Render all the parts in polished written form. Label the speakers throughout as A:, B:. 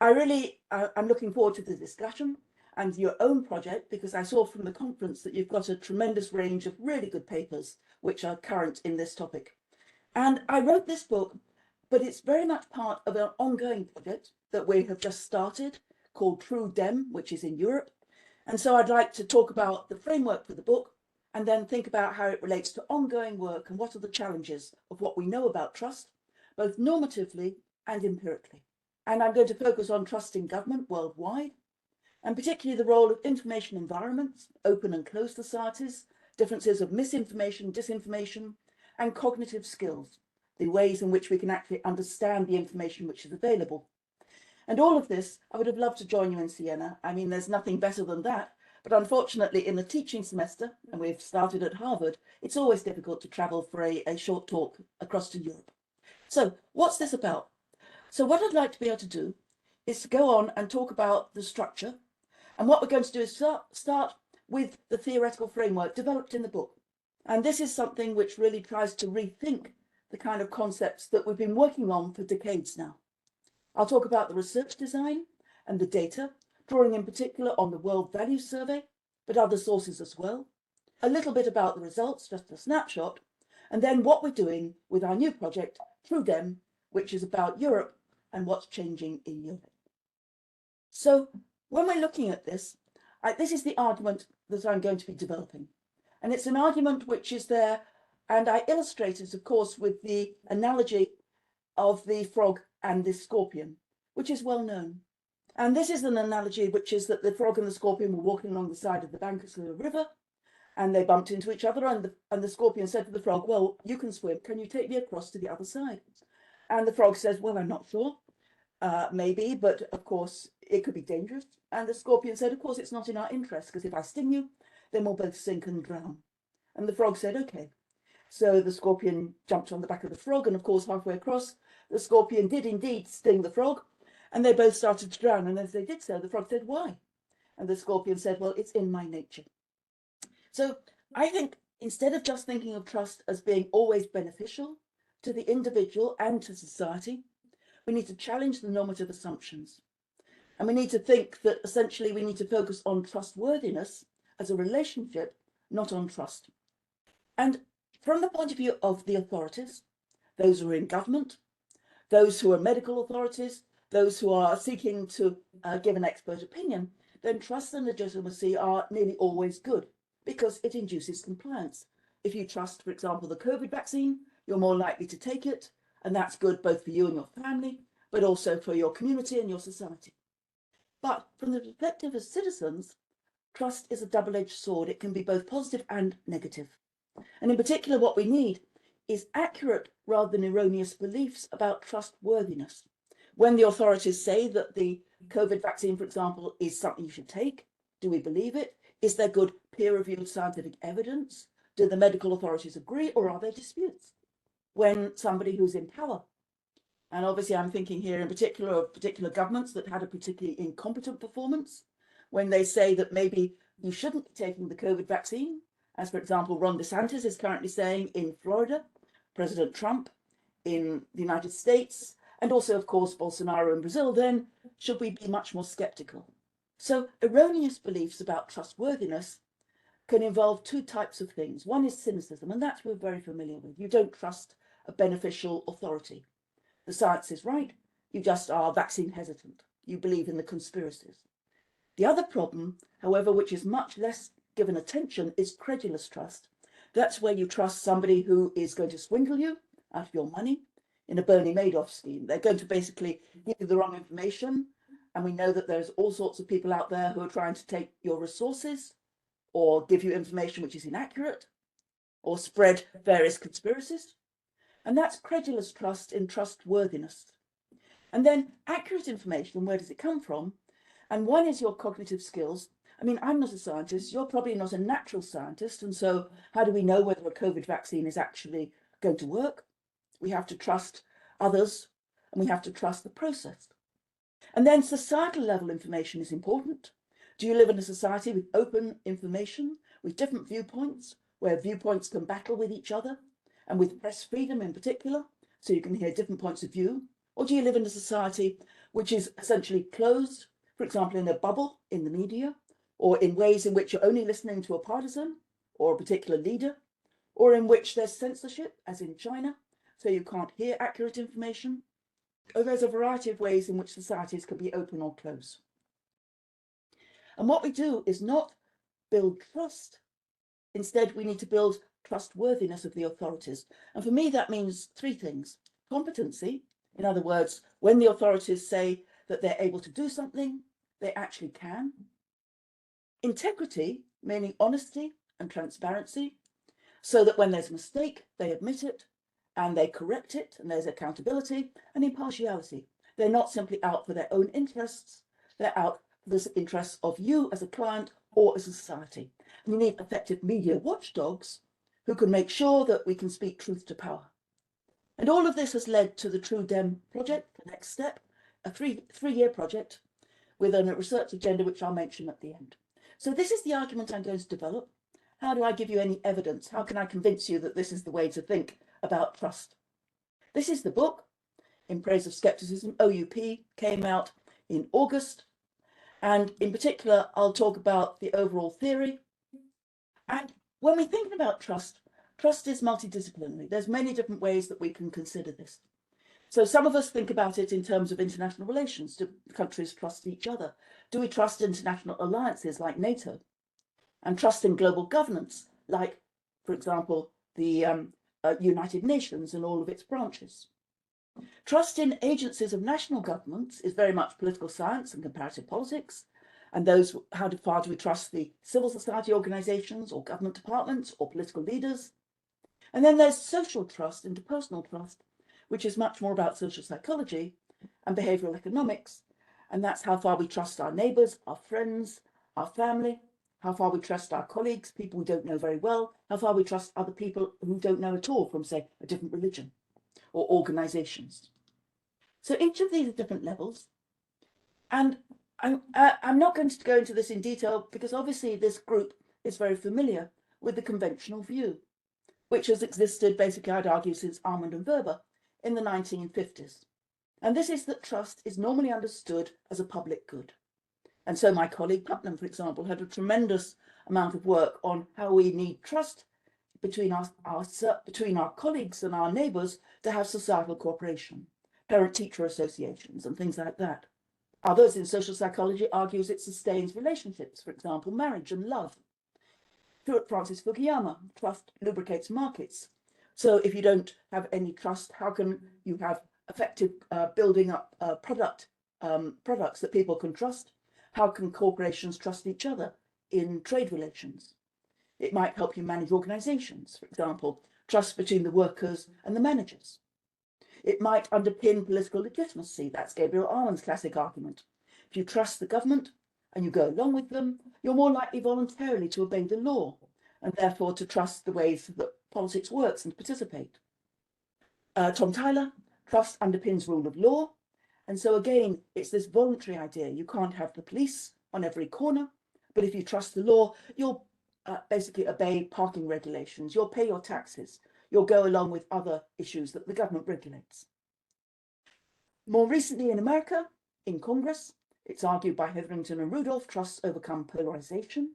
A: I'm looking forward to the discussion and your own project, because I saw from the conference that you've got a tremendous range of really good papers which are current in this topic. And I wrote this book, but it's very much part of an ongoing project that we have just started called True Dem, which is in Europe. And so I'd like to talk about the framework for the book and then think about how it relates to ongoing work and what are the challenges of what we know about trust, both normatively and empirically. And I'm going to focus on trust in government worldwide, and particularly the role of information environments, open and closed societies, differences of misinformation, disinformation, and cognitive skills, the ways in which we can actually understand the information which is available. And all of this, I would have loved to join you in Siena. I mean, there's nothing better than that. But unfortunately, in the teaching semester, and we've started at Harvard, it's always difficult to travel for a short talk across to Europe. So what's this about? So what I'd like to be able to do is to go on and talk about the structure. And what we're going to do is start with the theoretical framework developed in the book. And this is something which really tries to rethink the kind of concepts that we've been working on for decades now. I'll talk about the research design and the data, drawing in particular on the World Values Survey, but other sources as well. A little bit about the results, just a snapshot, and then what we're doing with our new project, True Dem, which is about Europe and what's changing in Europe. So when we're looking at this, this is the argument that I'm going to be developing. And it's an argument which is there, and I illustrate it, of course, with the analogy of the frog and the scorpion, which is well known. And this is an analogy which is that the frog and the scorpion were walking along the side of the banks of a river, and they bumped into each other, and the scorpion said to the frog, well, you can swim, can you take me across to the other side? And the frog says, well, I'm not sure, maybe, but of course it could be dangerous. And the scorpion said, of course it's not in our interest, because if I sting you, then we'll both sink and drown. And the frog said, okay. So the scorpion jumped on the back of the frog, and of course halfway across, the scorpion did indeed sting the frog, and they both started to drown. And as they did so, the frog said, why? And the scorpion said, well, it's in my nature. So I think instead of just thinking of trust as being always beneficial to the individual and to society, we need to challenge the normative assumptions. And we need to think that essentially we need to focus on trustworthiness as a relationship, not on trust. And from the point of view of the authorities, those who are in government, those who are medical authorities, those who are seeking to give an expert opinion, then trust and legitimacy are nearly always good because it induces compliance. If you trust, for example, the COVID vaccine, you're more likely to take it, and that's good both for you and your family, but also for your community and your society. But from the perspective of citizens, trust is a double-edged sword. It can be both positive and negative. And in particular, what we need is accurate rather than erroneous beliefs about trustworthiness. When the authorities say that the COVID vaccine, for example, is something you should take, do we believe it? Is there good peer-reviewed scientific evidence? Do the medical authorities agree, or are there disputes? When somebody who's in power, and obviously I'm thinking here in particular of particular governments that had a particularly incompetent performance, when they say that maybe you shouldn't be taking the COVID vaccine, as for example, Ron DeSantis is currently saying in Florida, President Trump in the United States, and also, of course, Bolsonaro in Brazil, then should we be much more skeptical? So erroneous beliefs about trustworthiness can involve two types of things. One is cynicism, and that we're very familiar with. You don't trust a beneficial authority. The science is right, you just are vaccine hesitant. You believe in the conspiracies. The other problem, however, which is much less given attention, is credulous trust. That's where you trust somebody who is going to swindle you out of your money in a Bernie Madoff scheme. They're going to basically give you the wrong information. And we know that there's all sorts of people out there who are trying to take your resources or give you information which is inaccurate or spread various conspiracies. And that's credulous trust in trustworthiness. And then accurate information, where does it come from? And one is your cognitive skills. I mean, I'm not a scientist, you're probably not a natural scientist. And so how do we know whether a COVID vaccine is actually going to work? We have to trust others, and we have to trust the process. And then societal level information is important. Do you live in a society with open information, with different viewpoints, where viewpoints can battle with each other, and with press freedom in particular, so you can hear different points of view? Or do you live in a society which is essentially closed, for example, in a bubble in the media, or in ways in which you're only listening to a partisan or a particular leader, or in which there's censorship, as in China, so you can't hear accurate information, or there's a variety of ways in which societies can be open or closed. And what we do is not build trust. Instead, we need to build trustworthiness of the authorities. And for me, that means three things. Competency, in other words, when the authorities say that they're able to do something, they actually can. Integrity, meaning honesty and transparency, so that when there's a mistake, they admit it and they correct it, and there's accountability. And impartiality. They're not simply out for their own interests, they're out for the interests of you as a client or as a society. And you need effective media watchdogs who can make sure that we can speak truth to power. And all of this has led to the True Dem project, the next step, a three-year project with a research agenda, which I'll mention at the end. So this is the argument I'm going to develop. How do I give you any evidence? How can I convince you that this is the way to think about trust? This is the book, In Praise of Skepticism, OUP, came out in August. And in particular, I'll talk about the overall theory. And when we're thinking about trust, trust is multidisciplinary. There's many different ways that we can consider this. So some of us think about it in terms of international relations. Do countries trust each other? Do we trust international alliances like NATO? And trust in global governance, like, for example, the United Nations and all of its branches. Trust in agencies of national governments is very much political science and comparative politics. And those, how far do we trust the civil society organizations or government departments or political leaders? And then there's social trust, interpersonal trust, which is much more about social psychology and behavioral economics. And that's how far we trust our neighbors, our friends, our family, how far we trust our colleagues, people we don't know very well, how far we trust other people who don't know at all from, say, a different religion or organizations. So each of these are different levels. And I'm not going to go into this in detail because obviously this group is very familiar with the conventional view, which has existed basically, I'd argue, since Armand and Weber in the 1950s. And this is that trust is normally understood as a public good. And so my colleague Putnam, for example, had a tremendous amount of work on how we need trust between our colleagues and our neighbours to have societal cooperation, parent-teacher associations and things like that. Others in social psychology argues it sustains relationships, for example, marriage and love. Francis Fukuyama, trust lubricates markets. So if you don't have any trust, how can you have effective building up products that people can trust? How can corporations trust each other in trade relations? It might help you manage organizations, for example, trust between the workers and the managers. It might underpin political legitimacy. That's Gabriel Armand's classic argument. If you trust the government and you go along with them, you're more likely voluntarily to obey the law and therefore to trust the ways that politics works and participate. Tom Tyler, trust underpins rule of law. And so again, it's this voluntary idea. You can't have the police on every corner, but if you trust the law, you'll basically obey parking regulations, you'll pay your taxes, you'll go along with other issues that the government regulates. More recently in America, in Congress, it's argued by Hetherington and Rudolph, trusts overcome polarization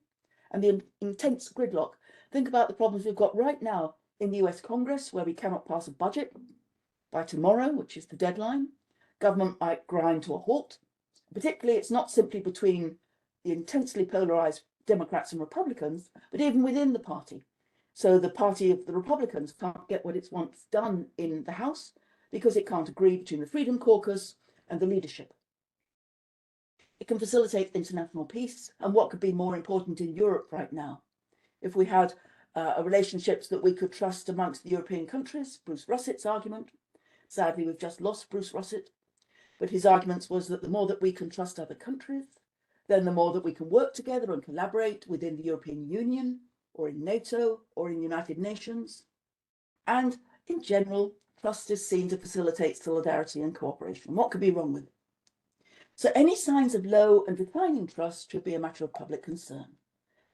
A: and the intense gridlock. Think about the problems we've got right now in the US Congress, where we cannot pass a budget by tomorrow, which is the deadline. Government might grind to a halt. Particularly, it's not simply between the intensely polarized Democrats and Republicans, but even within the party. So the party of the Republicans can't get what it wants done in the House because it can't agree between the Freedom Caucus and the leadership. It can facilitate international peace. And what could be more important in Europe right now? If we had relationships that we could trust amongst the European countries, Bruce Russett's argument. Sadly, we've just lost Bruce Russett. But his arguments was that the more that we can trust other countries, then the more that we can work together and collaborate within the European Union or in NATO or in the United Nations. And in general, trust is seen to facilitate solidarity and cooperation. What could be wrong with it? So any signs of low and declining trust should be a matter of public concern.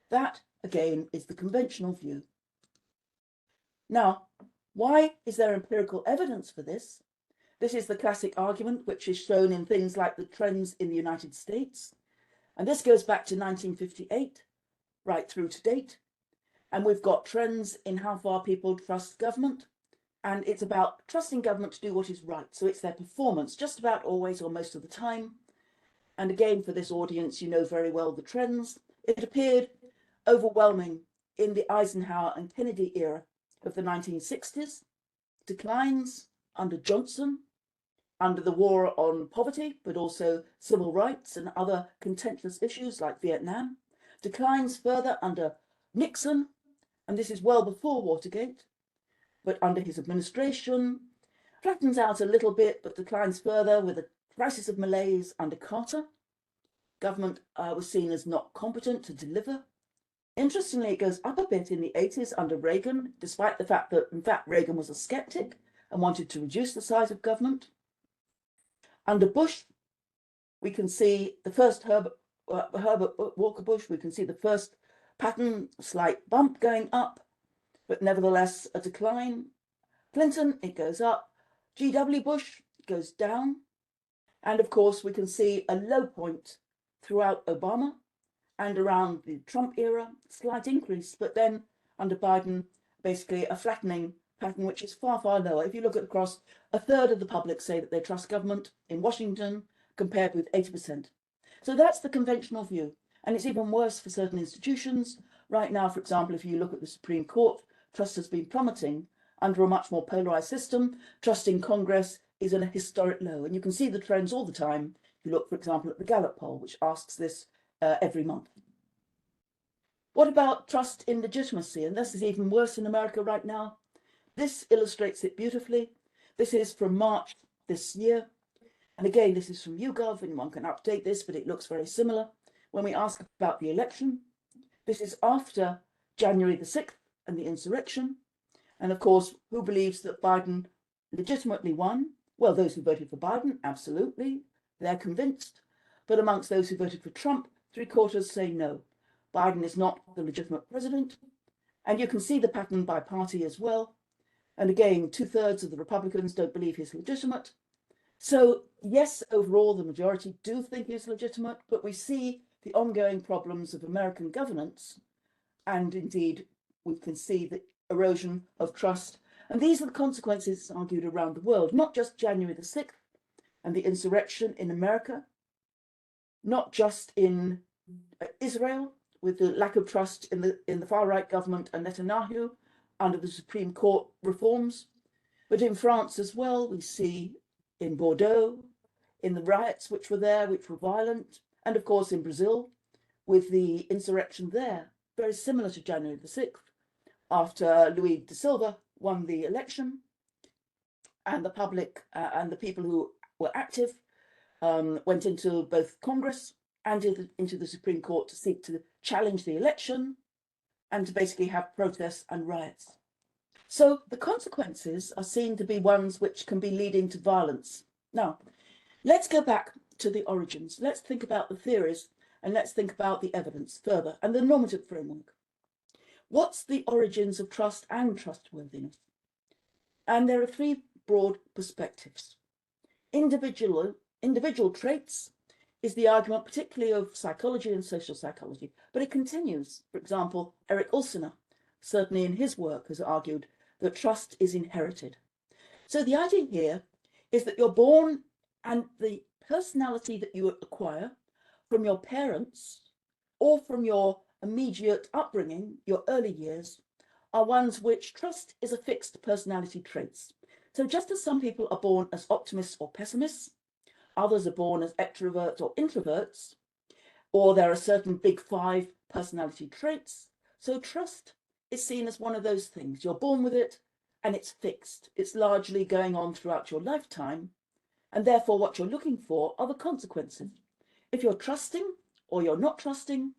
A: That, again, is the conventional view. Now, why is there empirical evidence for this? This is the classic argument, which is shown in things like the trends in the United States. And this goes back to 1958, right through to date. And we've got trends in how far people trust government. And it's about trusting government to do what is right. So it's their performance, just about always or most of the time. And again, for this audience, you know very well the trends. It appeared overwhelming in the Eisenhower and Kennedy era of the 1960s, declines under Johnson, under the war on poverty, but also civil rights and other contentious issues like Vietnam, declines further under Nixon, and this is well before Watergate, but under his administration, flattens out a little bit, but declines further with a crisis of malaise under Carter. Government was seen as not competent to deliver. Interestingly, it goes up a bit in the 80s under Reagan, despite the fact that, in fact, Reagan was a skeptic and wanted to reduce the size of government. Under Bush, we can see the first Herbert Walker Bush, we can see the first pattern, slight bump going up, but nevertheless a decline. Clinton, it goes up. G.W. Bush, it goes down. And of course, we can see a low point throughout Obama and around the Trump era, slight increase, but then under Biden, basically a flattening pattern, which is far, far lower. If you look across, a third of the public say that they trust government in Washington, compared with 80%. So that's the conventional view. And it's even worse for certain institutions. Right now, for example, if you look at the Supreme Court, trust has been plummeting under a much more polarized system. Trust in Congress is at a historic low. And you can see the trends all the time. If you look, for example, at the Gallup poll, which asks this every month. What about trust in legitimacy? And this is even worse in America right now. This illustrates it beautifully. This is from March this year. And again, this is from YouGov, and one can update this, but it looks very similar. When we ask about the election, this is after January the 6th and the insurrection. And of course, who believes that Biden legitimately won? Well, those who voted for Biden, absolutely. They're convinced. But amongst those who voted for Trump, 3/4 say no. Biden is not the legitimate president. And you can see the pattern by party as well. And again, 2/3 of the Republicans don't believe he's legitimate. So yes, overall, the majority do think he's legitimate, but we see the ongoing problems of American governance. And indeed, we can see the erosion of trust. And these are the consequences argued around the world, not just January the 6th and the insurrection in America, not just in Israel, with the lack of trust in the far-right government and Netanyahu under the Supreme Court reforms, but in France as well. We see in Bordeaux, in the riots which were there, which were violent, and of course in Brazil, with the insurrection there, very similar to January the 6th, after Luiz da Silva won the election, and the public and the people who were active went into both Congress and into the Supreme Court to seek to challenge the election and to basically have protests and riots. So the consequences are seen to be ones which can be leading to violence. Now, let's go back to the origins. Let's think about the theories and let's think about the evidence further and the normative framework. What's the origins of trust and trustworthiness? And there are three broad perspectives. Individual traits is the argument particularly of psychology and social psychology, but it continues. For example, Eric Ulsiner, certainly in his work, has argued that trust is inherited. So the idea here is that you're born and the personality that you acquire from your parents or from your immediate upbringing, your early years, are ones which trust is a fixed personality traits. So just as some people are born as optimists or pessimists, others are born as extroverts or introverts, or there are certain big 5 personality traits. So trust is seen as one of those things. You're born with it and it's fixed. It's largely going on throughout your lifetime. And therefore what you're looking for are the consequences. If you're trusting or you're not trusting,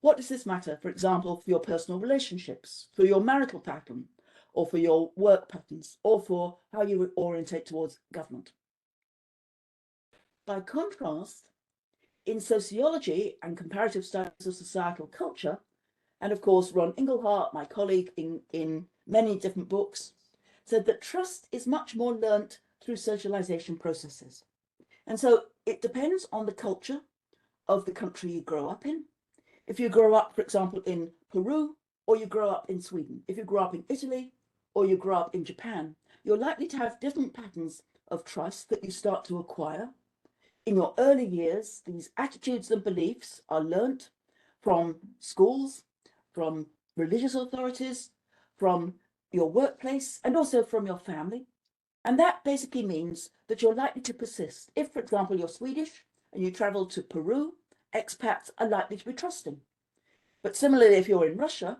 A: what does this matter? For example, for your personal relationships, for your marital pattern, or for your work patterns, or for how you orientate towards government. By contrast, in sociology and comparative studies of societal culture, and of course, Ron Inglehart, my colleague in many different books, said that trust is much more learnt through socialization processes. And so it depends on the culture of the country you grow up in. If you grow up, for example, in Peru, or you grow up in Sweden, if you grow up in Italy, or you grow up in Japan, you're likely to have different patterns of trust that you start to acquire. In your early years, these attitudes and beliefs are learnt from schools, from religious authorities, from your workplace, and also from your family. And that basically means that you're likely to persist. If, for example, you're Swedish and you travel to Peru, expats are likely to be trusting. But similarly, if you're in Russia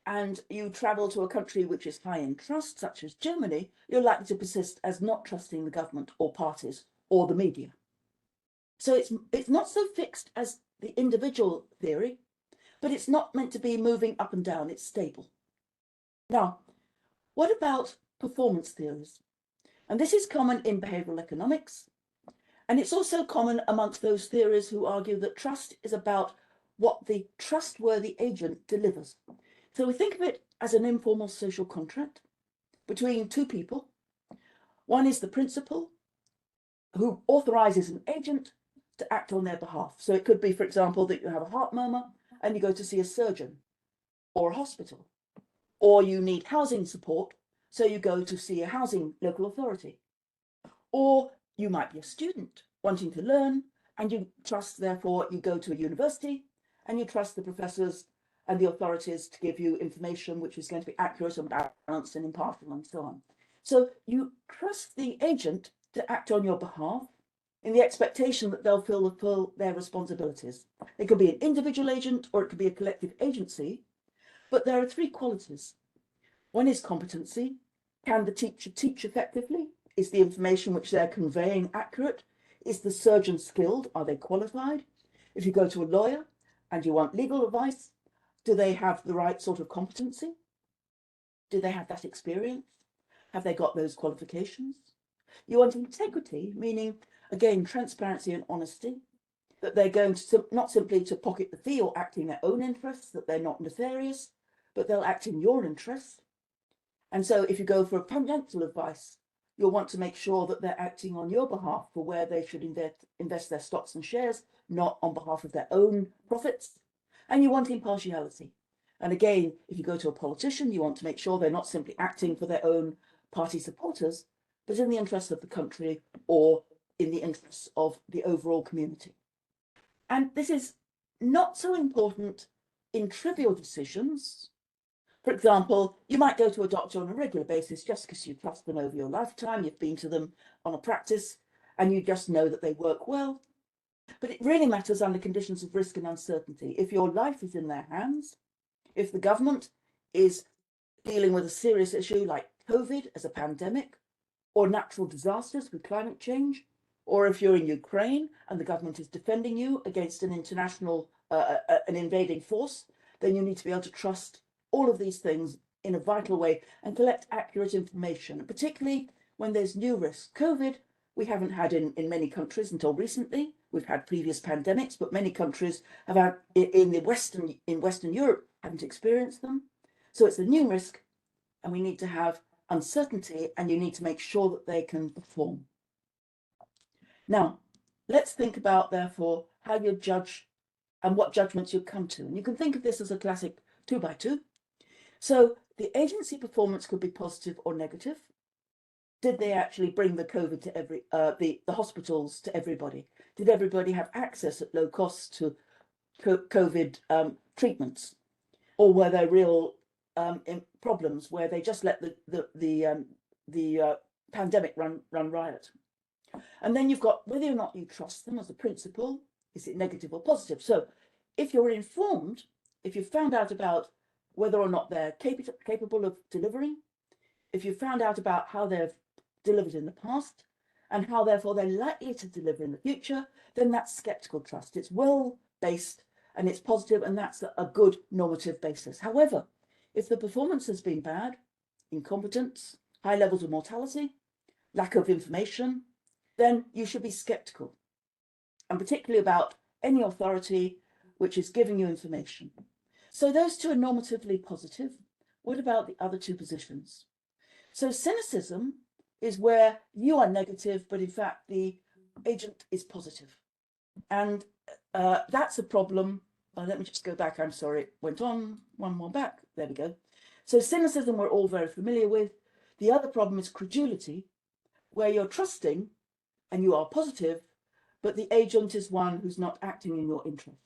A: and you travel to a country which is high in trust, such as Germany, you're likely to persist as not trusting the government or parties or the media. So it's not so fixed as the individual theory, but it's not meant to be moving up and down, it's stable. Now, what about performance theories? And this is common in behavioral economics, and it's also common amongst those theories who argue that trust is about what the trustworthy agent delivers. So we think of it as an informal social contract between two people. One is the principal who authorizes an agent to act on their behalf. So it could be, for example, that you have a heart murmur and you go to see a surgeon or a hospital, or you need housing support, so you go to see a housing local authority. Or you might be a student wanting to learn, and you trust, therefore, you go to a university and you trust the professors and the authorities to give you information which is going to be accurate and balanced and impartial and so on. So you trust the agent to act on your behalf in the expectation that they'll fulfill their responsibilities. It could be an individual agent or it could be a collective agency, but there are three qualities. One is competency. Can the teacher teach effectively? Is the information which they're conveying accurate? Is the surgeon skilled? Are they qualified? If you go to a lawyer and you want legal advice, do they have the right sort of competency? Do they have that experience? Have they got those qualifications? You want integrity, meaning, again, transparency and honesty, that they're going to not simply to pocket the fee or act in their own interests, that they're not nefarious, but they'll act in your interests. And so if you go for financial advice, you'll want to make sure that they're acting on your behalf for where they should invest their stocks and shares, not on behalf of their own profits. And you want impartiality. And again, if you go to a politician, you want to make sure they're not simply acting for their own party supporters, but in the interests of the country or in the interests of the overall community. And this is not so important in trivial decisions. For example, you might go to a doctor on a regular basis just because you trust them over your lifetime, you've been to them on a practice, and you just know that they work well. But it really matters under conditions of risk and uncertainty. If your life is in their hands, if the government is dealing with a serious issue like COVID as a pandemic, or natural disasters with climate change, or if you're in Ukraine and the government is defending you against an international, an invading force, then you need to be able to trust all of these things in a vital way and collect accurate information, particularly when there's new risks. COVID, we haven't had in many countries until recently. We've had previous pandemics, but many countries have had in Western Europe haven't experienced them. So it's a new risk, and we need to have uncertainty, and you need to make sure that they can perform. Now, let's think about, therefore, how you judge and what judgments you come to. And you can think of this as a classic 2x2. So the agency performance could be positive or negative. Did they actually bring the COVID to the hospitals to everybody? Did everybody have access at low cost to COVID treatments? Or were there real problems where they just let the pandemic run riot? And then you've got whether or not you trust them as a principle. Is it negative or positive? So if you're informed, if you've found out about whether or not they're capable of delivering, if you've found out about how they've delivered in the past and how therefore they're likely to deliver in the future, then that's skeptical trust. It's well-based and it's positive, and that's a good normative basis. However, if the performance has been bad, incompetence, high levels of mortality, lack of information, then you should be skeptical, and particularly about any authority which is giving you information. So those two are normatively positive. What about the other two positions? So cynicism is where you are negative, but in fact the agent is positive. And that's a problem. Let me just go back. I'm sorry, it went on. One more back. There we go. So cynicism we're all very familiar with. The other problem is credulity, where you're trusting and you are positive, but the agent is one who's not acting in your interest.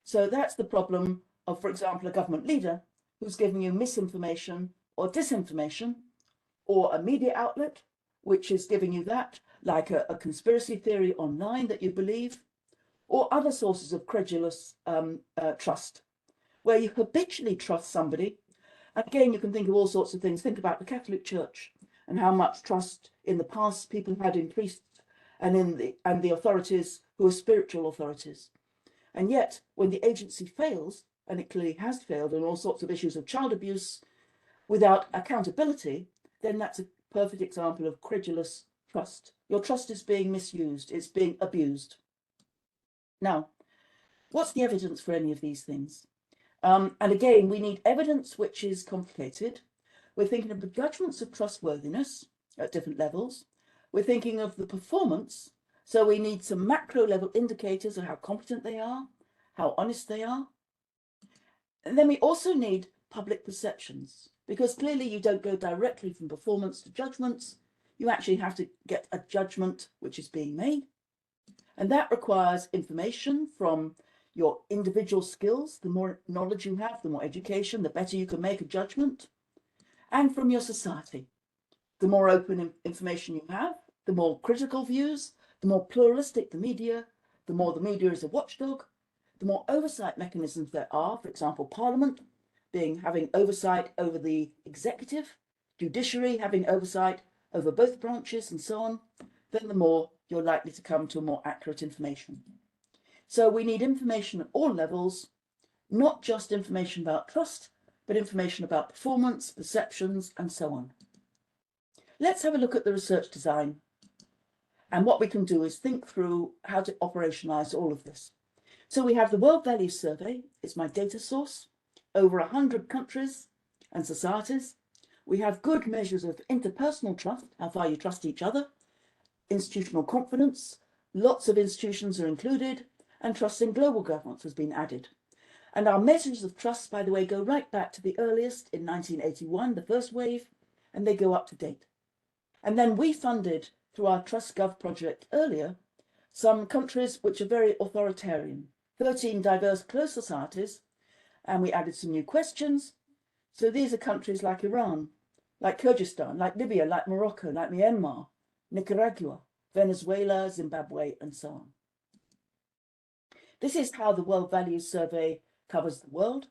A: So that's the problem of, for example, a government leader who's giving you misinformation or disinformation, or a media outlet which is giving you that, like a conspiracy theory online that you believe, or other sources of credulous trust, where you habitually trust somebody. And again, you can think of all sorts of things. Think about the Catholic Church and how much trust in the past people had in priests and the authorities who are spiritual authorities. And yet, when the agency fails, and it clearly has failed on all sorts of issues of child abuse, without accountability, then that's a perfect example of credulous trust. Your trust is being misused, it's being abused. Now, what's the evidence for any of these things? And again, we need evidence which is complicated. We're thinking of the judgments of trustworthiness at different levels. We're thinking of the performance. So we need some macro level indicators of how competent they are, how honest they are. And then we also need public perceptions, because clearly you don't go directly from performance to judgments. You actually have to get a judgment which is being made. And that requires information from your individual skills. The more knowledge you have, the more education, the better you can make a judgment. And from your society. The more open information you have, the more critical views, the more pluralistic the media is a watchdog, the more oversight mechanisms there are, for example, Parliament having oversight over the executive, judiciary having oversight over both branches and so on, then the more you're likely to come to more accurate information. So we need information at all levels, not just information about trust, but information about performance, perceptions, and so on. Let's have a look at the research design. And what we can do is think through how to operationalize all of this. So we have the World Values Survey. It's my data source. Over 100 countries and societies. We have good measures of interpersonal trust, how far you trust each other, institutional confidence. Lots of institutions are included, and trust in global governance has been added. And our measures of trust, by the way, go right back to the earliest in 1981, the first wave, and they go up to date. And then we funded, through our TrustGov project earlier, some countries which are very authoritarian, 13 diverse closed societies, and we added some new questions. So these are countries like Iran, like Kyrgyzstan, like Libya, like Morocco, like Myanmar, Nicaragua, Venezuela, Zimbabwe, and so on. This is how the World Values Survey covers the world,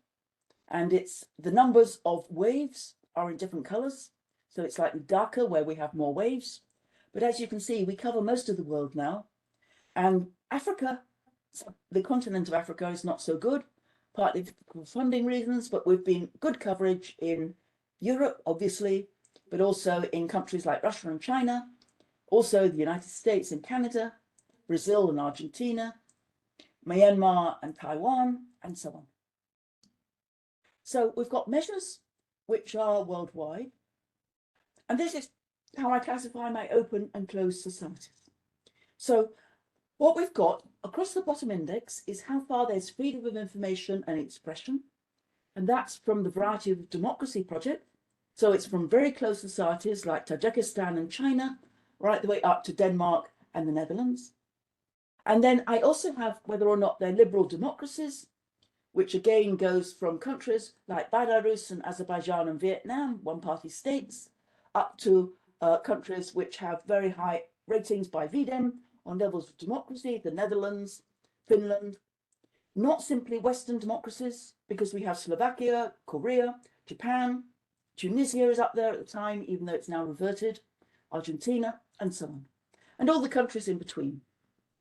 A: and the numbers of waves are in different colors. So it's slightly darker where we have more waves. But as you can see, we cover most of the world now. And Africa, the continent of Africa, is not so good, partly for funding reasons, but we've been good coverage in Europe, obviously, but also in countries like Russia and China, also the United States and Canada, Brazil and Argentina, Myanmar and Taiwan, and so on. So we've got measures which are worldwide. And this is how I classify my open and closed societies. So what we've got across the bottom index is how far there's freedom of information and expression. And that's from the Variety of Democracy project. So it's from very close societies like Tajikistan and China, right the way up to Denmark and the Netherlands. And then I also have whether or not they're liberal democracies, which again goes from countries like Belarus and Azerbaijan and Vietnam, one-party states, up to countries which have very high ratings by VDEM on levels of democracy, the Netherlands, Finland, not simply Western democracies, because we have Slovakia, Korea, Japan, Tunisia is up there at the time, even though it's now reverted, Argentina, and so on, and all the countries in between.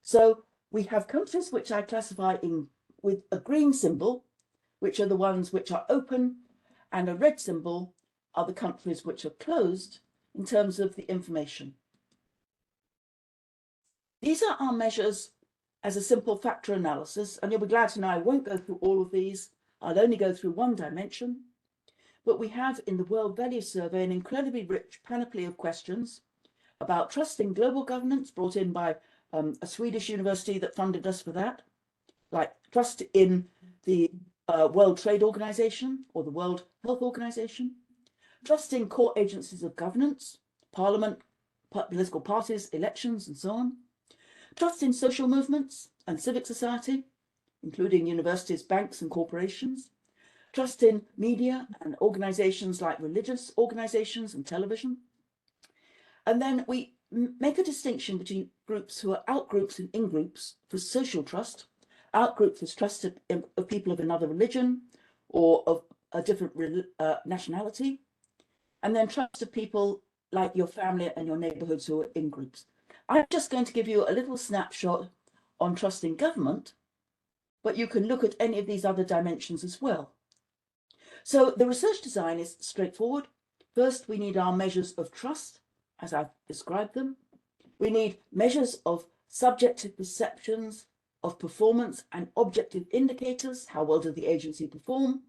A: So we have countries which I classify with a green symbol, which are the ones which are open, and a red symbol are the countries which are closed in terms of the information. These are our measures as a simple factor analysis, and you'll be glad to know I won't go through all of these. I'll only go through one dimension. But we have in the World Values Survey an incredibly rich panoply of questions, about trusting global governance brought in by a Swedish university that funded us for that, like trust in the World Trade Organization or the World Health Organization, trust in core agencies of governance, parliament, political parties, elections, and so on, trust in social movements and civic society, including universities, banks, and corporations, trust in media and organizations like religious organizations and television. And then we make a distinction between groups who are out-groups and in-groups for social trust. Out-groups is trust of people of another religion or of a different nationality. And then trust of people like your family and your neighborhoods who are in groups. I'm just going to give you a little snapshot on trust in government, but you can look at any of these other dimensions as well. So the research design is straightforward. First, we need our measures of trust, as I've described them. We need measures of subjective perceptions of performance and objective indicators. How well did the agency perform?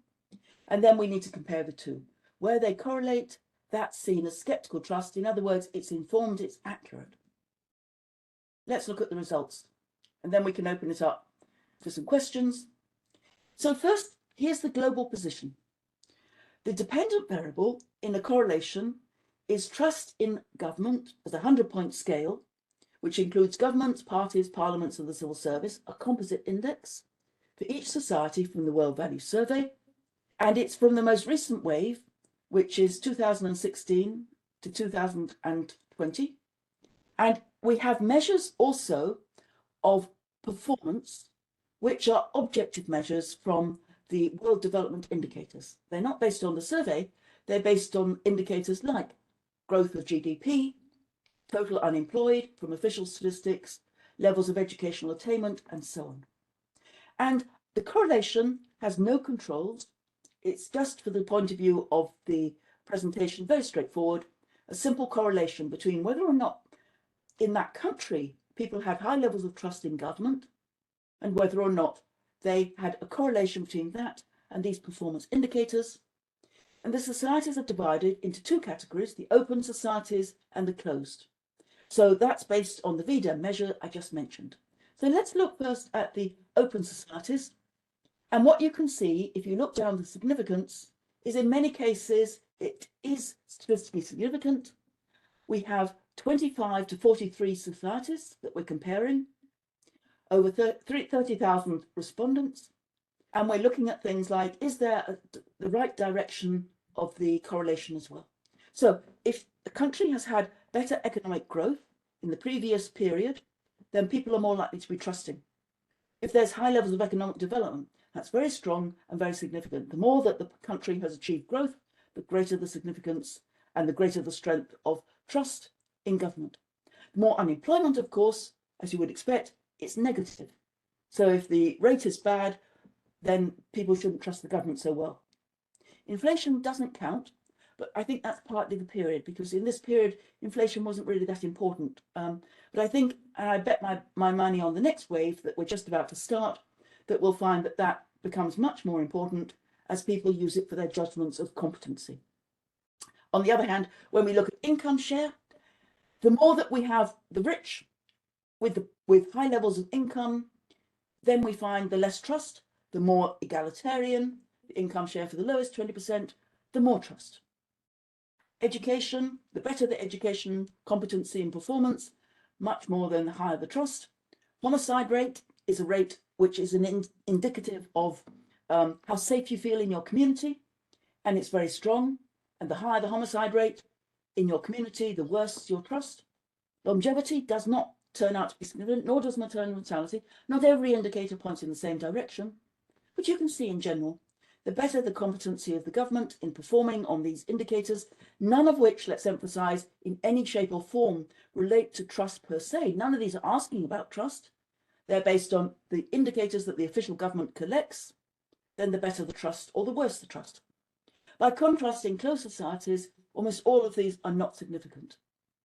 A: And then we need to compare the two. Where they correlate, that's seen as skeptical trust. In other words, it's informed, it's accurate. Let's look at the results, and then we can open it up for some questions. So first, here's the global position. The dependent variable in a correlation is trust in government as a 100-point scale, which includes governments, parties, parliaments, and the civil service, a composite index for each society from the World Values Survey. And it's from the most recent wave, which is 2016 to 2020. And we have measures also of performance, which are objective measures from the World Development Indicators. They're not based on the survey, they're based on indicators like growth of GDP, total unemployed from official statistics, levels of educational attainment, and so on. And the correlation has no controls. It's just for the point of view of the presentation, very straightforward, a simple correlation between whether or not in that country people had high levels of trust in government and whether or not they had a correlation between that and these performance indicators. And the societies are divided into two categories, the open societies and the closed. So that's based on the VDEM measure I just mentioned. So let's look first at the open societies. And what you can see, if you look down the significance, is in many cases, it is statistically significant. We have 25 to 43 societies that we're comparing, over 30,000 respondents. And we're looking at things like, is there the right direction of the correlation as well? So if a country has had better economic growth in the previous period, then people are more likely to be trusting. If there's high levels of economic development, that's very strong and very significant. The more that the country has achieved growth, the greater the significance and the greater the strength of trust in government. The more unemployment, of course, as you would expect, it's negative. So if the rate is bad, then people shouldn't trust the government so well. Inflation doesn't count, but I think that's partly the period, because in this period, inflation wasn't really that important. But I think, and I bet my money on the next wave that we're just about to start, that we'll find that that becomes much more important as people use it for their judgments of competency. On the other hand, when we look at income share, the more that we have the rich with high levels of income, then we find the less trust. The more egalitarian, the income share for the lowest, 20%, the more trust. Education, the better the education, competency and performance, much more than the higher the trust. Homicide rate is a rate which is an indicative of how safe you feel in your community, and it's very strong. And the higher the homicide rate in your community, the worse your trust. Longevity does not turn out to be significant, nor does maternal mortality. Not every indicator points in the same direction, but you can see in general, the better the competency of the government in performing on these indicators, none of which, let's emphasize, in any shape or form relate to trust per se. None of these are asking about trust. They're based on the indicators that the official government collects, then the better the trust or the worse the trust. By contrast, in closed societies, almost all of these are not significant.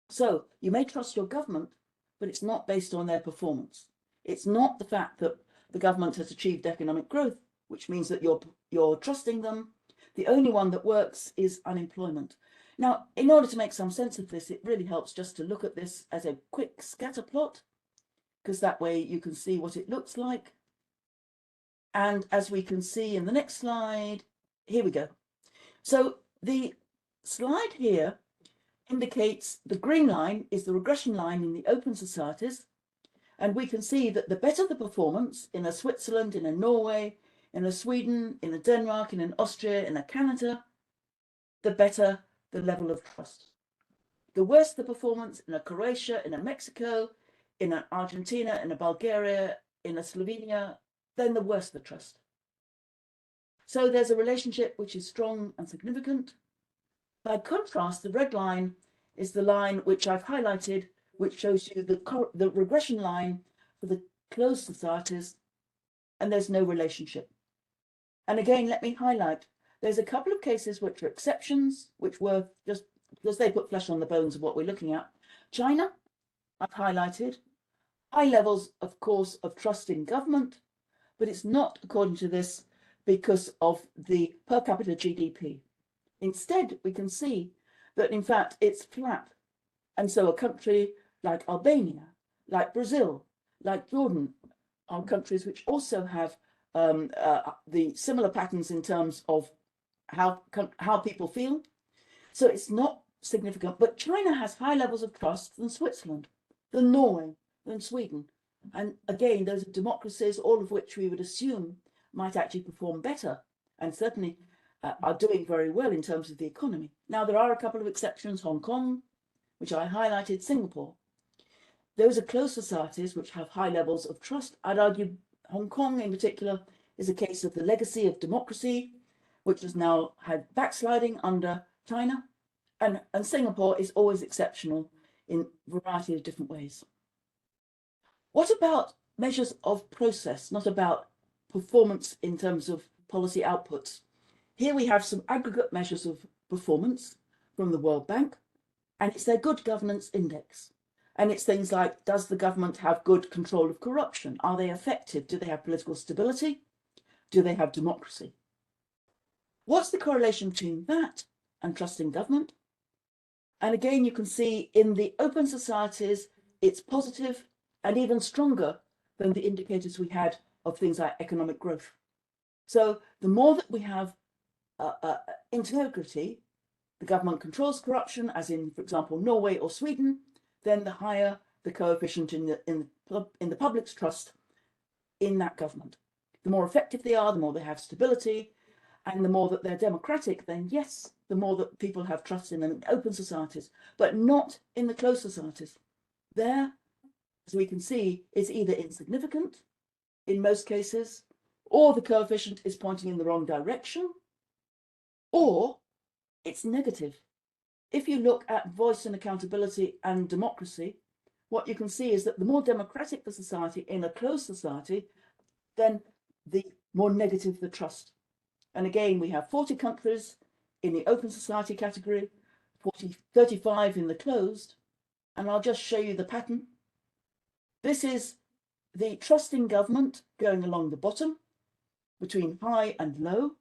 A: So you may trust your government, but it's not based on their performance. It's not the fact that the government has achieved economic growth, which means that you're trusting them. The only one that works is unemployment. Now, in order to make some sense of this, it really helps just to look at this as a quick scatter plot, because that way you can see what it looks like. And as we can see in the next slide, here we go. So the slide here indicates the green line is the regression line in the open societies. And we can see that the better the performance in a Switzerland, in a Norway, in a Sweden, in a Denmark, in an Austria, in a Canada, the better the level of trust. The worse the performance in a Croatia, in a Mexico, in an Argentina, in a Bulgaria, in a Slovenia, then the worse the trust. So there's a relationship which is strong and significant. By contrast, the red line is the line which I've highlighted, which shows you the regression line for the closed societies, and there's no relationship. And again, let me highlight, there's a couple of cases which are exceptions, which were just because they put flesh on the bones of what we're looking at. China, I've highlighted, high levels, of course, of trust in government, but it's not, according to this, because of the per capita GDP. Instead, we can see that, in fact, it's flat. And so a country like Albania, like Brazil, like Jordan, are countries which also have the similar patterns in terms of how people feel. So it's not significant, but China has high levels of trust than Switzerland, than Norway, than Sweden. And again, those are democracies, all of which we would assume might actually perform better, and certainly are doing very well in terms of the economy. Now, there are a couple of exceptions, Hong Kong, which I highlighted, Singapore. Those are closed societies which have high levels of trust. I'd argue Hong Kong in particular is a case of the legacy of democracy, which has now had backsliding under China. And Singapore is always exceptional in a variety of different ways. What about measures of process, not about performance in terms of policy outputs? Here we have some aggregate measures of performance from the World Bank, and it's their good governance index. And it's things like, does the government have good control of corruption? Are they effective? Do they have political stability? Do they have democracy? What's the correlation between that and trust in government? And again, you can see in the open societies, it's positive and even stronger than the indicators we had of things like economic growth. So the more that we have integrity, the government controls corruption, as in, for example, Norway or Sweden, then the higher the coefficient in the public's trust in that government. The more effective they are, the more they have stability, and the more that they're democratic, then yes, the more that people have trust in them in open societies, but not in the closed societies. There, as we can see, is either insignificant in most cases, or the coefficient is pointing in the wrong direction, or it's negative. If you look at voice and accountability and democracy, what you can see is that the more democratic the society in a closed society, then the more negative the trust. And again, we have 40 countries in the open society category, 35 in the closed, and I'll just show you the pattern. This is the trust in government going along the bottom between high and low,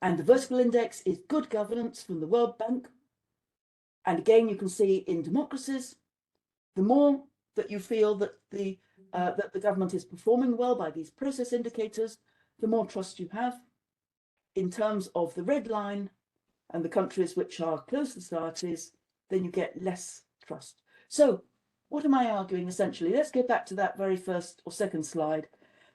A: and the vertical index is good governance from the World Bank. And again, you can see in democracies, the more that you feel that the government is performing well by these process indicators, the more trust you have. In terms of the red line and the countries which are closed societies, then you get less trust. So what am I arguing essentially? Let's go back to that very first or second slide.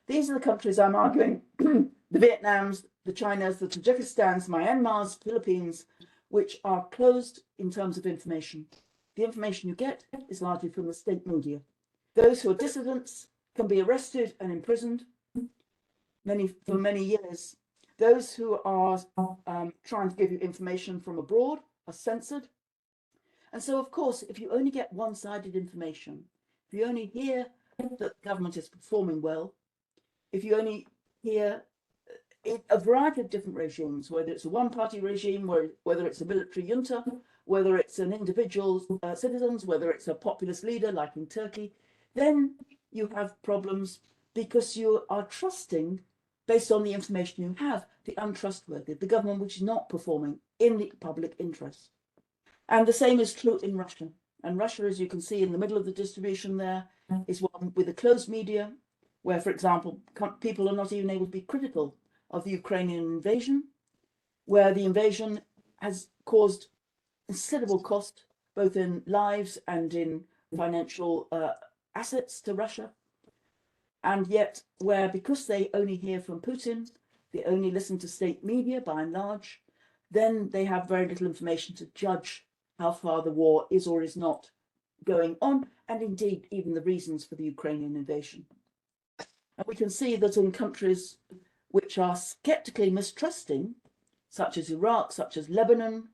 A: These are the countries I'm arguing, the Vietnams, the Chinas, the Tajikistans, Myanmars, Philippines, which are closed in terms of information. The information you get is largely from the state media. Those who are dissidents can be arrested and imprisoned for many years. Those who are trying to give you information from abroad are censored. And so, of course, if you only get one-sided information, if you only hear that the government is performing well, if you only hear a variety of different regimes, whether it's a one-party regime, whether it's a military junta, whether it's an individual citizens, whether it's a populist leader like in Turkey, then you have problems because you are trusting, based on the information you have, the untrustworthy, the government which is not performing in the public interest. And the same is true in Russia. And Russia, as you can see in the middle of the distribution there, is one with a closed media, where, for example, people are not even able to be critical of the Ukrainian invasion, where the invasion has caused considerable cost, both in lives and in financial assets to Russia. And yet, where because they only hear from Putin, they only listen to state media by and large, then they have very little information to judge how far the war is or is not going on, and indeed even the reasons for the Ukrainian invasion. And we can see that in countries which are skeptically mistrusting, such as Iraq, such as Lebanon,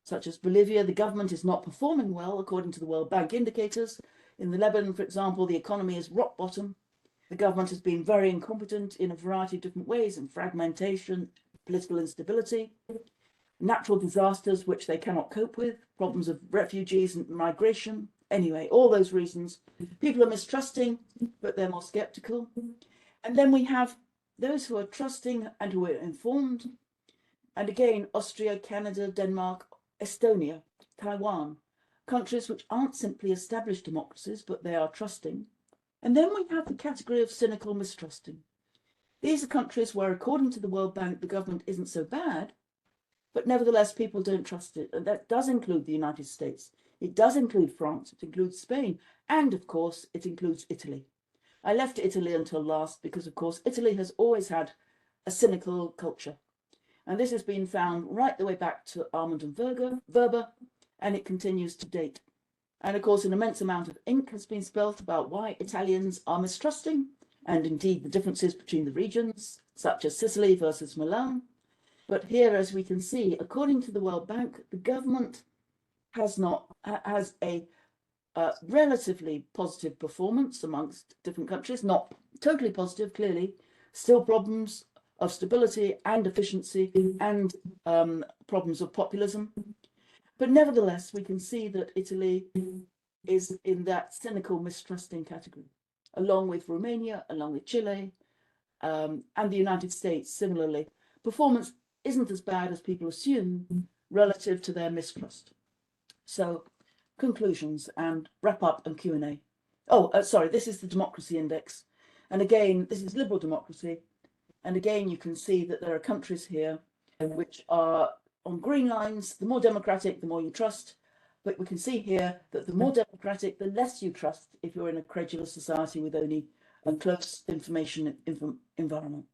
A: such as Bolivia, the government is not performing well according to the World Bank indicators. In the Lebanon, for example, the economy is rock bottom. The government has been very incompetent in a variety of different ways, and fragmentation, political instability, natural disasters which they cannot cope with, problems of refugees and migration. Anyway, all those reasons. People are mistrusting, but they're more skeptical. And then we have those who are trusting and who are informed. And again, Austria, Canada, Denmark, Estonia, Taiwan, countries which aren't simply established democracies, but they are trusting. And then we have the category of cynical mistrusting. These are countries where, according to the World Bank, the government isn't so bad, but nevertheless, people don't trust it. And that does include the United States. It does include France. It includes Spain. And of course, it includes Italy. I left Italy until last because, of course, Italy has always had a cynical culture. And this has been found right the way back to Armand and Verber, and it continues to date. And of course, an immense amount of ink has been spilt about why Italians are mistrusting, and indeed the differences between the regions, such as Sicily versus Milan. But here, as we can see, according to the World Bank, the government has a relatively positive performance amongst different countries, not totally positive, clearly, still problems of stability and efficiency and problems of populism. But nevertheless, we can see that Italy is in that cynical mistrusting category, along with Romania, along with Chile, and the United States similarly. Performance isn't as bad as people assume relative to their mistrust. So conclusions and wrap up and Q&A. Sorry, this is the democracy index. And again, this is liberal democracy. And again, you can see that there are countries here which are on green lines. The more democratic, the more you trust. But we can see here that the more democratic, the less you trust if you're in a credulous society with only a close information environment.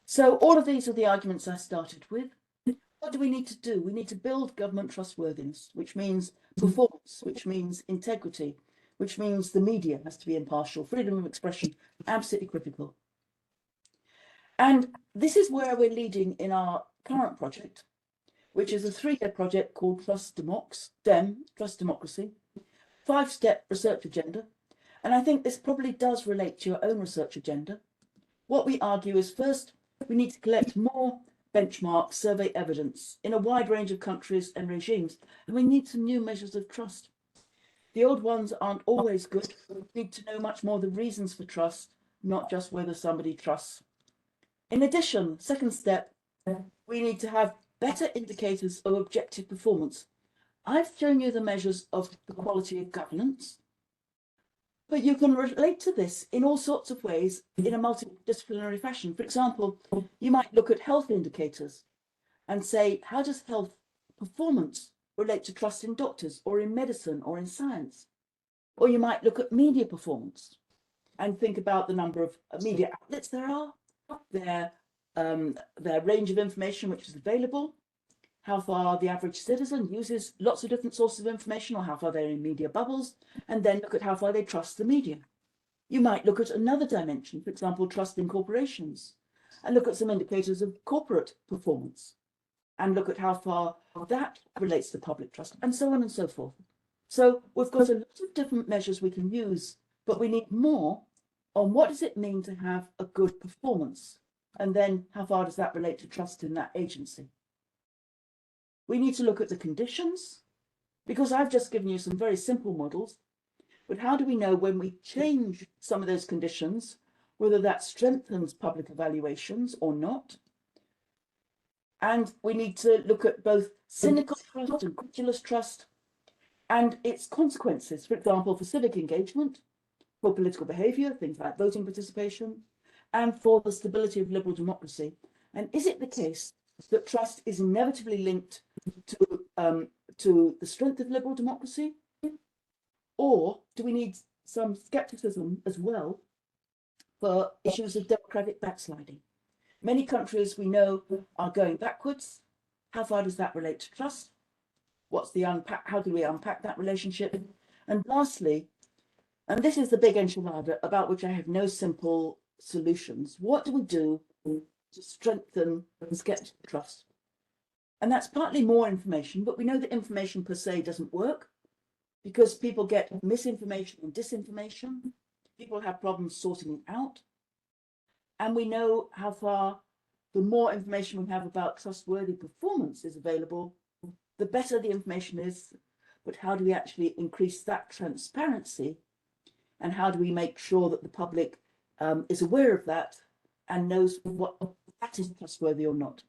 A: So all of these are the arguments I started with. What do we need to do? We need to build government trustworthiness, which means performance, which means integrity, which means the media has to be impartial, freedom of expression, absolutely critical. And this is where we're leading in our current project, which is a 3-year project called Trust Democracy, 5-step research agenda. And I think this probably does relate to your own research agenda. What we argue is, first, we need to collect more benchmark survey evidence in a wide range of countries and regimes, and we need some new measures of trust. The old ones aren't always good. We need to know much more the reasons for trust, not just whether somebody trusts. In addition, second step, we need to have better indicators of objective performance. I've shown you the measures of the quality of governance, but you can relate to this in all sorts of ways in a multidisciplinary fashion. For example, you might look at health indicators and say, how does health performance relate to trust in doctors or in medicine or in science? Or you might look at media performance and think about the number of media outlets there are, their range of information which is available, how far the average citizen uses lots of different sources of information, or how far they're in media bubbles, and then look at how far they trust the media. You might look at another dimension, for example, trust in corporations, and look at some indicators of corporate performance, and look at how far that relates to public trust, and so on and so forth. So we've got a lot of different measures we can use, but we need more on what does it mean to have a good performance, and then how far does that relate to trust in that agency. We need to look at the conditions, because I've just given you some very simple models, but how do we know when we change some of those conditions, whether that strengthens public evaluations or not? And we need to look at both cynical trust and credulous trust and its consequences, for example, for civic engagement, for political behaviour, things like voting participation, and for the stability of liberal democracy. And is it the case that trust is inevitably linked to the strength of liberal democracy? Or do we need some scepticism as well for issues of democratic backsliding? Many countries we know are going backwards. How far does that relate to trust? How do we unpack that relationship? And lastly, and this is the big enchilada about which I have no simple solutions, what do we do to strengthen skeptical trust? And that's partly more information, but we know that information per se doesn't work because people get misinformation and disinformation. People have problems sorting it out. And we know how far the more information we have about trustworthy performance is available, the better the information is. But how do we actually increase that transparency? And how do we make sure that the public is aware of that and knows what that is trustworthy or not?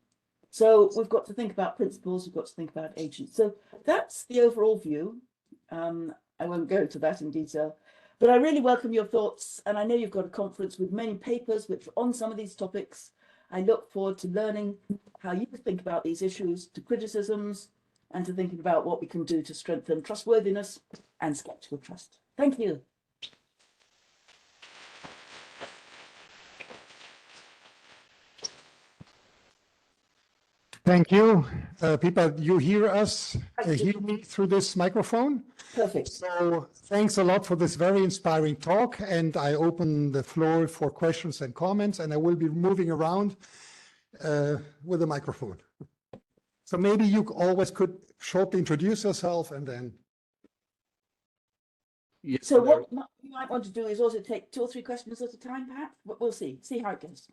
A: So we've got to think about principles, we've got to think about agents. So that's the overall view. I won't go into that in detail, but I really welcome your thoughts. And I know you've got a conference with many papers which are on some of these topics. I look forward to learning how you think about these issues, to criticisms, and to thinking about what we can do to strengthen trustworthiness and skeptical trust. Thank you.
B: Thank you. Pippa, you hear us, hear me through this microphone?
A: Perfect.
B: So thanks a lot for this very inspiring talk. And I open the floor for questions and comments, and I will be moving around with a microphone. So maybe you always could shortly introduce yourself and then.
A: Yes, so what you might want to do is also take 2 or 3 questions at a time, perhaps, but we'll see how it goes.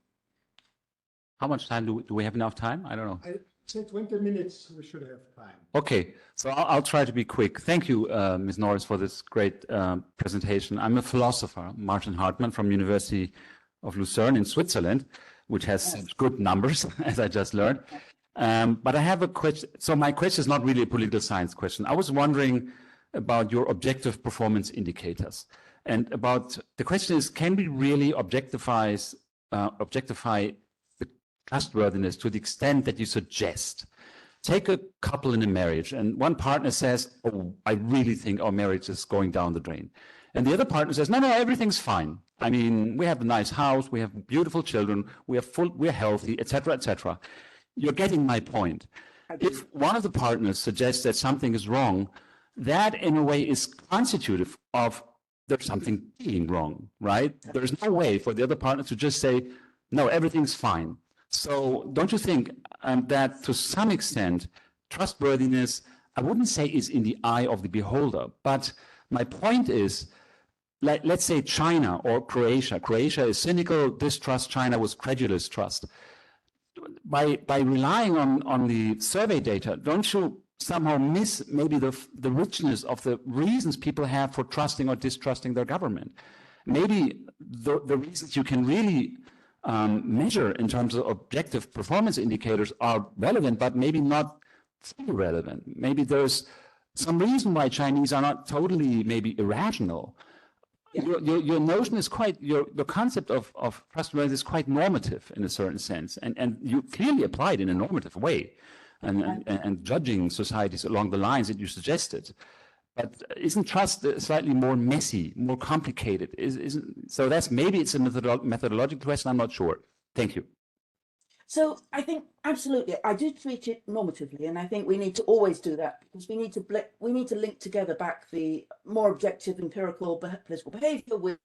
C: How much time do we have enough time? I don't know.
B: I say 20 minutes, we should have time.
C: Okay, so I'll try to be quick. Thank you, Ms. Norris, for this great presentation. I'm a philosopher, Martin Hartmann from University of Lucerne in Switzerland, which has such good numbers, as I just learned. But I have a question. So my question is not really a political science question. I was wondering about your objective performance indicators. And about the question is, can we really objectify trustworthiness to the extent that you suggest? Take a couple in a marriage and one partner says, oh, I really think our marriage is going down the drain. And the other partner says, no, everything's fine. I mean, we have a nice house, we have beautiful children, we're healthy, etc., etc. You're getting my point. If one of the partners suggests that something is wrong, that in a way is constitutive of there's something being wrong, right? There's no way for the other partner to just say, no, everything's fine. So don't you think that to some extent, trustworthiness, I wouldn't say is in the eye of the beholder, but my point is, let's say China or Croatia. Croatia is cynical distrust, China was credulous trust. By relying on the survey data, don't you somehow miss maybe the richness of the reasons people have for trusting or distrusting their government? Maybe the reasons you can really measure in terms of objective performance indicators are relevant, but maybe not fully relevant. Maybe there's some reason why Chinese are not totally maybe irrational. Yeah. Your notion is quite, the concept of trustworthiness is quite normative in a certain sense, and you clearly apply it in a normative way, and judging societies along the lines that you suggested. But isn't trust slightly more messy, more complicated? So that's maybe it's a methodological question. I'm not sure. Thank you.
A: So I think absolutely, I do treat it normatively, and I think we need to always do that because we need to link together back the more objective empirical political behaviour with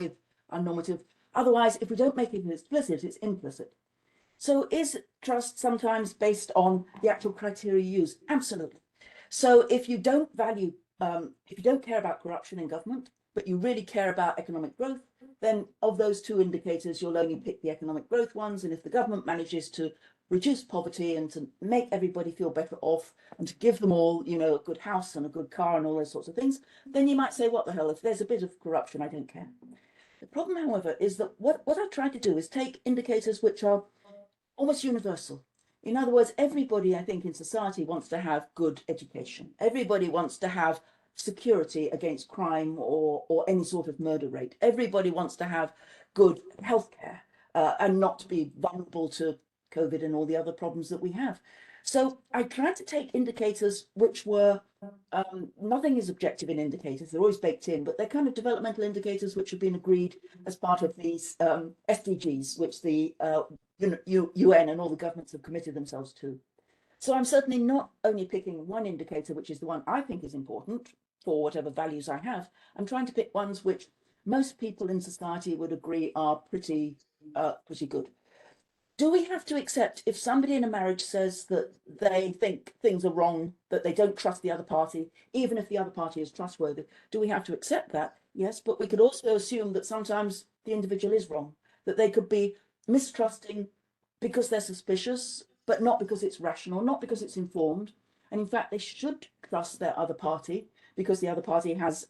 A: our normative. Otherwise, if we don't make it explicit, it's implicit. So is trust sometimes based on the actual criteria used? Absolutely. So if you don't value if you don't care about corruption in government, but you really care about economic growth, then of those 2 indicators, you'll only pick the economic growth ones. And if the government manages to reduce poverty and to make everybody feel better off and to give them all, a good house and a good car and all those sorts of things, then you might say, what the hell, if there's a bit of corruption, I don't care. The problem, however, is that what I've tried to do is take indicators which are almost universal. In other words, everybody, I think, in society wants to have good education. Everybody wants to have security against crime or any sort of murder rate. Everybody wants to have good healthcare and not to be vulnerable to COVID and all the other problems that we have. So I tried to take indicators which were, nothing is objective in indicators, they're always baked in, but they're kind of developmental indicators which have been agreed as part of these SDGs, which the UN and all the governments have committed themselves to. So I'm certainly not only picking one indicator, which is the one I think is important for whatever values I have. I'm trying to pick ones which most people in society would agree are pretty good. Do we have to accept if somebody in a marriage says that they think things are wrong, that they don't trust the other party, even if the other party is trustworthy? Do we have to accept that? Yes, but we could also assume that sometimes the individual is wrong, that they could be mistrusting because they're suspicious, but not because it's rational, not because it's informed. And in fact, they should trust their other party because the other party has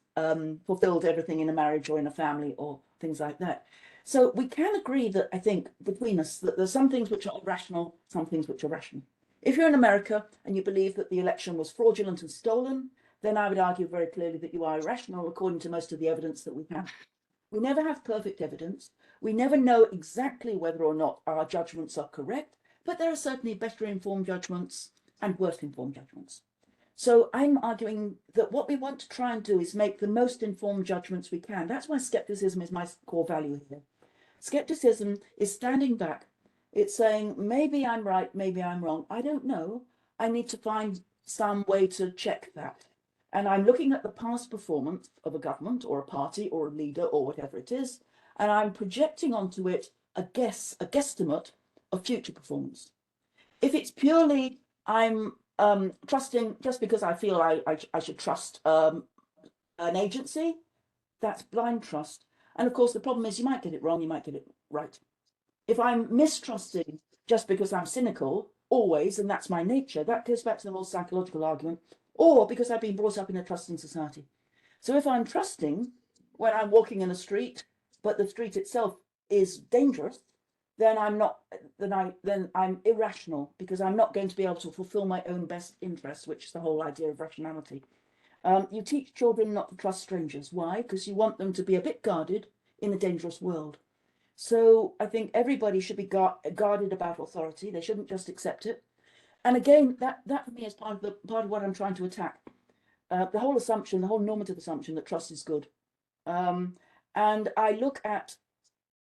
A: fulfilled everything in a marriage or in a family or things like that. So we can agree that, I think, between us, that there's some things which are irrational, some things which are rational. If you're in America and you believe that the election was fraudulent and stolen, then I would argue very clearly that you are irrational according to most of the evidence that we have. We never have perfect evidence. We never know exactly whether or not our judgments are correct, but there are certainly better informed judgments and worse informed judgments. So I'm arguing that what we want to try and do is make the most informed judgments we can. That's why skepticism is my core value here. Skepticism is standing back. It's saying, maybe I'm right, maybe I'm wrong. I don't know. I need to find some way to check that. And I'm looking at the past performance of a government or a party or a leader or whatever it is, and I'm projecting onto it a guesstimate of future performance. If it's purely I'm trusting just because I feel I should trust an agency, that's blind trust. And of course, the problem is you might get it wrong, you might get it right. If I'm mistrusting just because I'm cynical, always, and that's my nature, that goes back to the more psychological argument, or because I've been brought up in a trusting society. So if I'm trusting when I'm walking in a street, but the street itself is dangerous, then I'm irrational because I'm not going to be able to fulfill my own best interests, which is the whole idea of rationality. You teach children not to trust strangers. Why? Because you want them to be a bit guarded in a dangerous world. So I think everybody should be guarded about authority. They shouldn't just accept it. And again, that for me is part of what I'm trying to attack. The whole assumption, the whole normative assumption that trust is good. And I look at,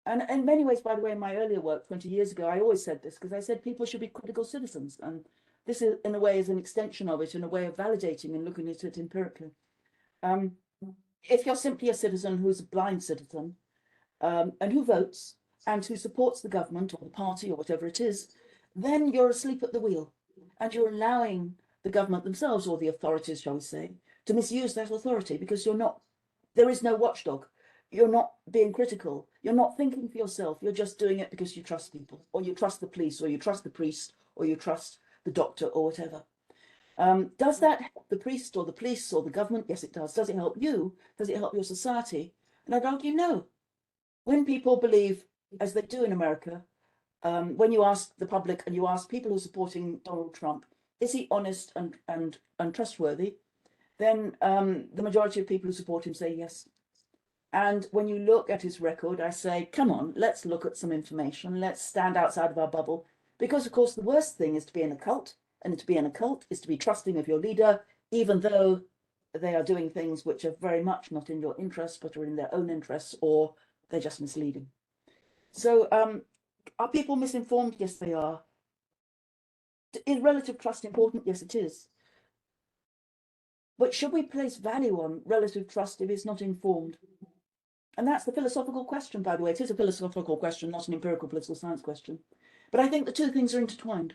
A: and in many ways, by the way, in my earlier work 20 years ago, I always said this because I said people should be critical citizens. And this is, in a way, is an extension of it, in a way of validating and looking at it empirically. If you're simply a citizen who's a blind citizen and who votes and who supports the government or the party or whatever it is, then you're asleep at the wheel and you're allowing the government themselves or the authorities, shall we say, to misuse that authority because there is no watchdog. You're not being critical. You're not thinking for yourself. You're just doing it because you trust people, or you trust the police, or you trust the priest, or you trust the doctor, or whatever. Does that help the priest or the police or the government? Yes, it does. Does it help you? Does it help your society? And I'd argue no. When people believe, as they do in America, when you ask the public and you ask people who are supporting Donald Trump, is he honest and trustworthy? Then the majority of people who support him say yes. And when you look at his record, I say, come on, let's look at some information. Let's stand outside of our bubble. Because, of course, the worst thing is to be in a cult. And to be in a cult is to be trusting of your leader, even though they are doing things which are very much not in your interests, but are in their own interests, or they're just misleading. So are people misinformed? Yes, they are. Is relative trust important? Yes, it is. But should we place value on relative trust if it's not informed? And that's the philosophical question, by the way. It is a philosophical question, not an empirical political science question. But I think the two things are intertwined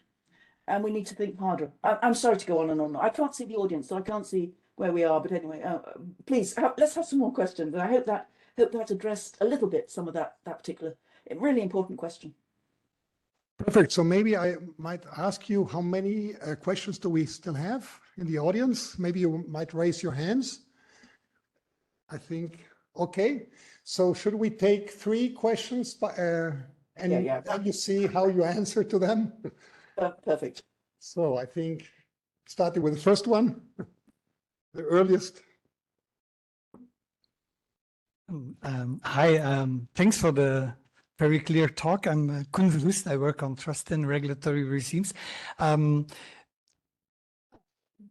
A: and we need to think harder. I'm sorry to go on and on. I can't see the audience, so I can't see where we are. But anyway, please, let's have some more questions. And I hope that addressed a little bit some of that particular really important question.
B: Perfect. So maybe I might ask you, how many questions do we still have in the audience? Maybe you might raise your hands. I think, okay. So should we take 3 questions and then you see how you answer to them?
A: Perfect.
B: So I think starting with the first one, the earliest.
D: Hi, thanks for the very clear talk. I'm Koen Verwoest. I work on trust in regulatory regimes.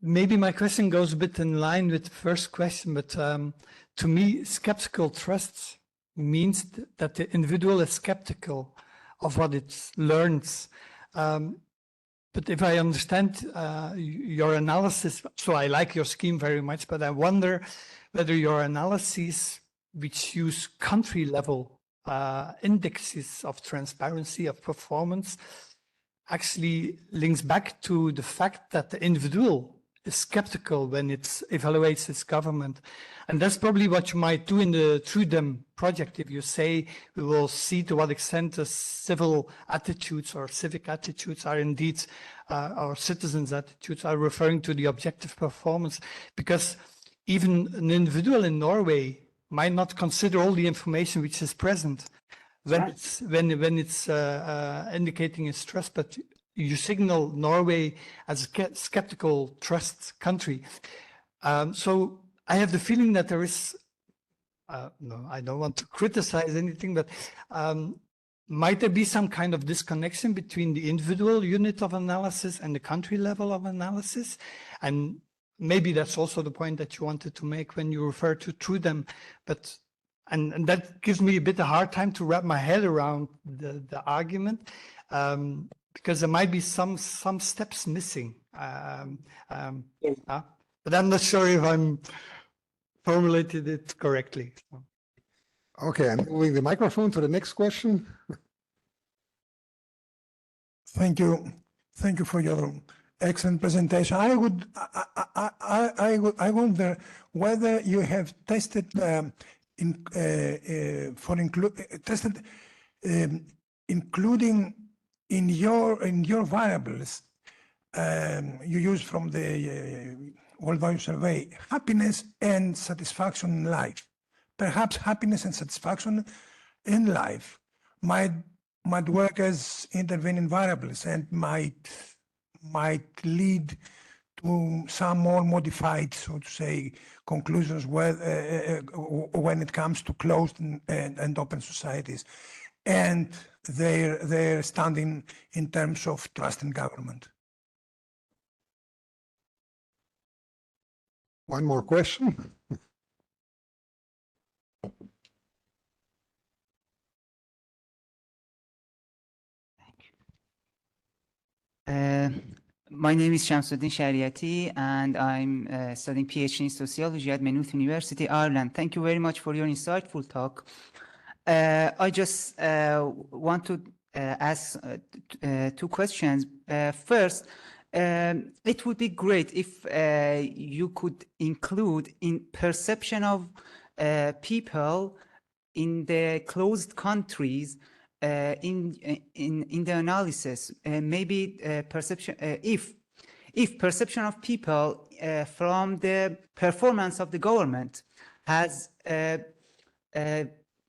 D: Maybe my question goes a bit in line with the first question, but to me, skeptical trust means that the individual is skeptical of what it learns. But if I understand your analysis, so I like your scheme very much, but I wonder whether your analyses, which use country level indexes of transparency of performance, actually links back to the fact that the individual is skeptical when it evaluates its government. And that's probably what you might do in the Through Them project. If you say we will see to what extent the civil attitudes or civic attitudes are indeed our citizens' attitudes are referring to the objective performance, because even an individual in Norway might not consider all the information which is present when
A: Right.
D: it's indicating its trust, but you signal Norway as a skeptical trust country. So I have the feeling that there is, no, I don't want to criticize anything, but might there be some kind of disconnection between the individual unit of analysis and the country level of analysis? And maybe that's also the point that you wanted to make when you refer to Through Them, but and that gives me a bit of a hard time to wrap my head around the argument, because there might be some steps missing. But I'm not sure if I'm formulated it correctly.
B: Okay, I'm moving the microphone to the next question.
E: Thank you. Thank you for your excellent presentation. I wonder whether you have tested including in your variables you use from the World Value Survey, happiness and satisfaction in life. Perhaps happiness and satisfaction in life might work as intervening variables and might lead to some more modified, so to say, conclusions when it comes to closed and open societies and their standing in terms of trust in government.
B: One more question.
F: My name is Shamsuddin Shariati, and I'm studying PhD in Sociology at Maynooth University, Ireland. Thank you very much for your insightful talk. I just want to ask two questions. First, it would be great if you could include in perception of people in the closed countries in the analysis, maybe perception if perception of people from the performance of the government has a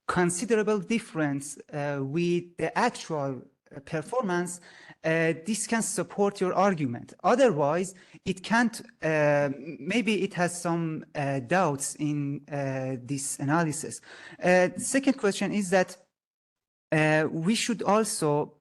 F: considerable difference with the actual performance, this can support your argument. Otherwise, it can't. Maybe it has some doubts in this analysis. Second question is that we should also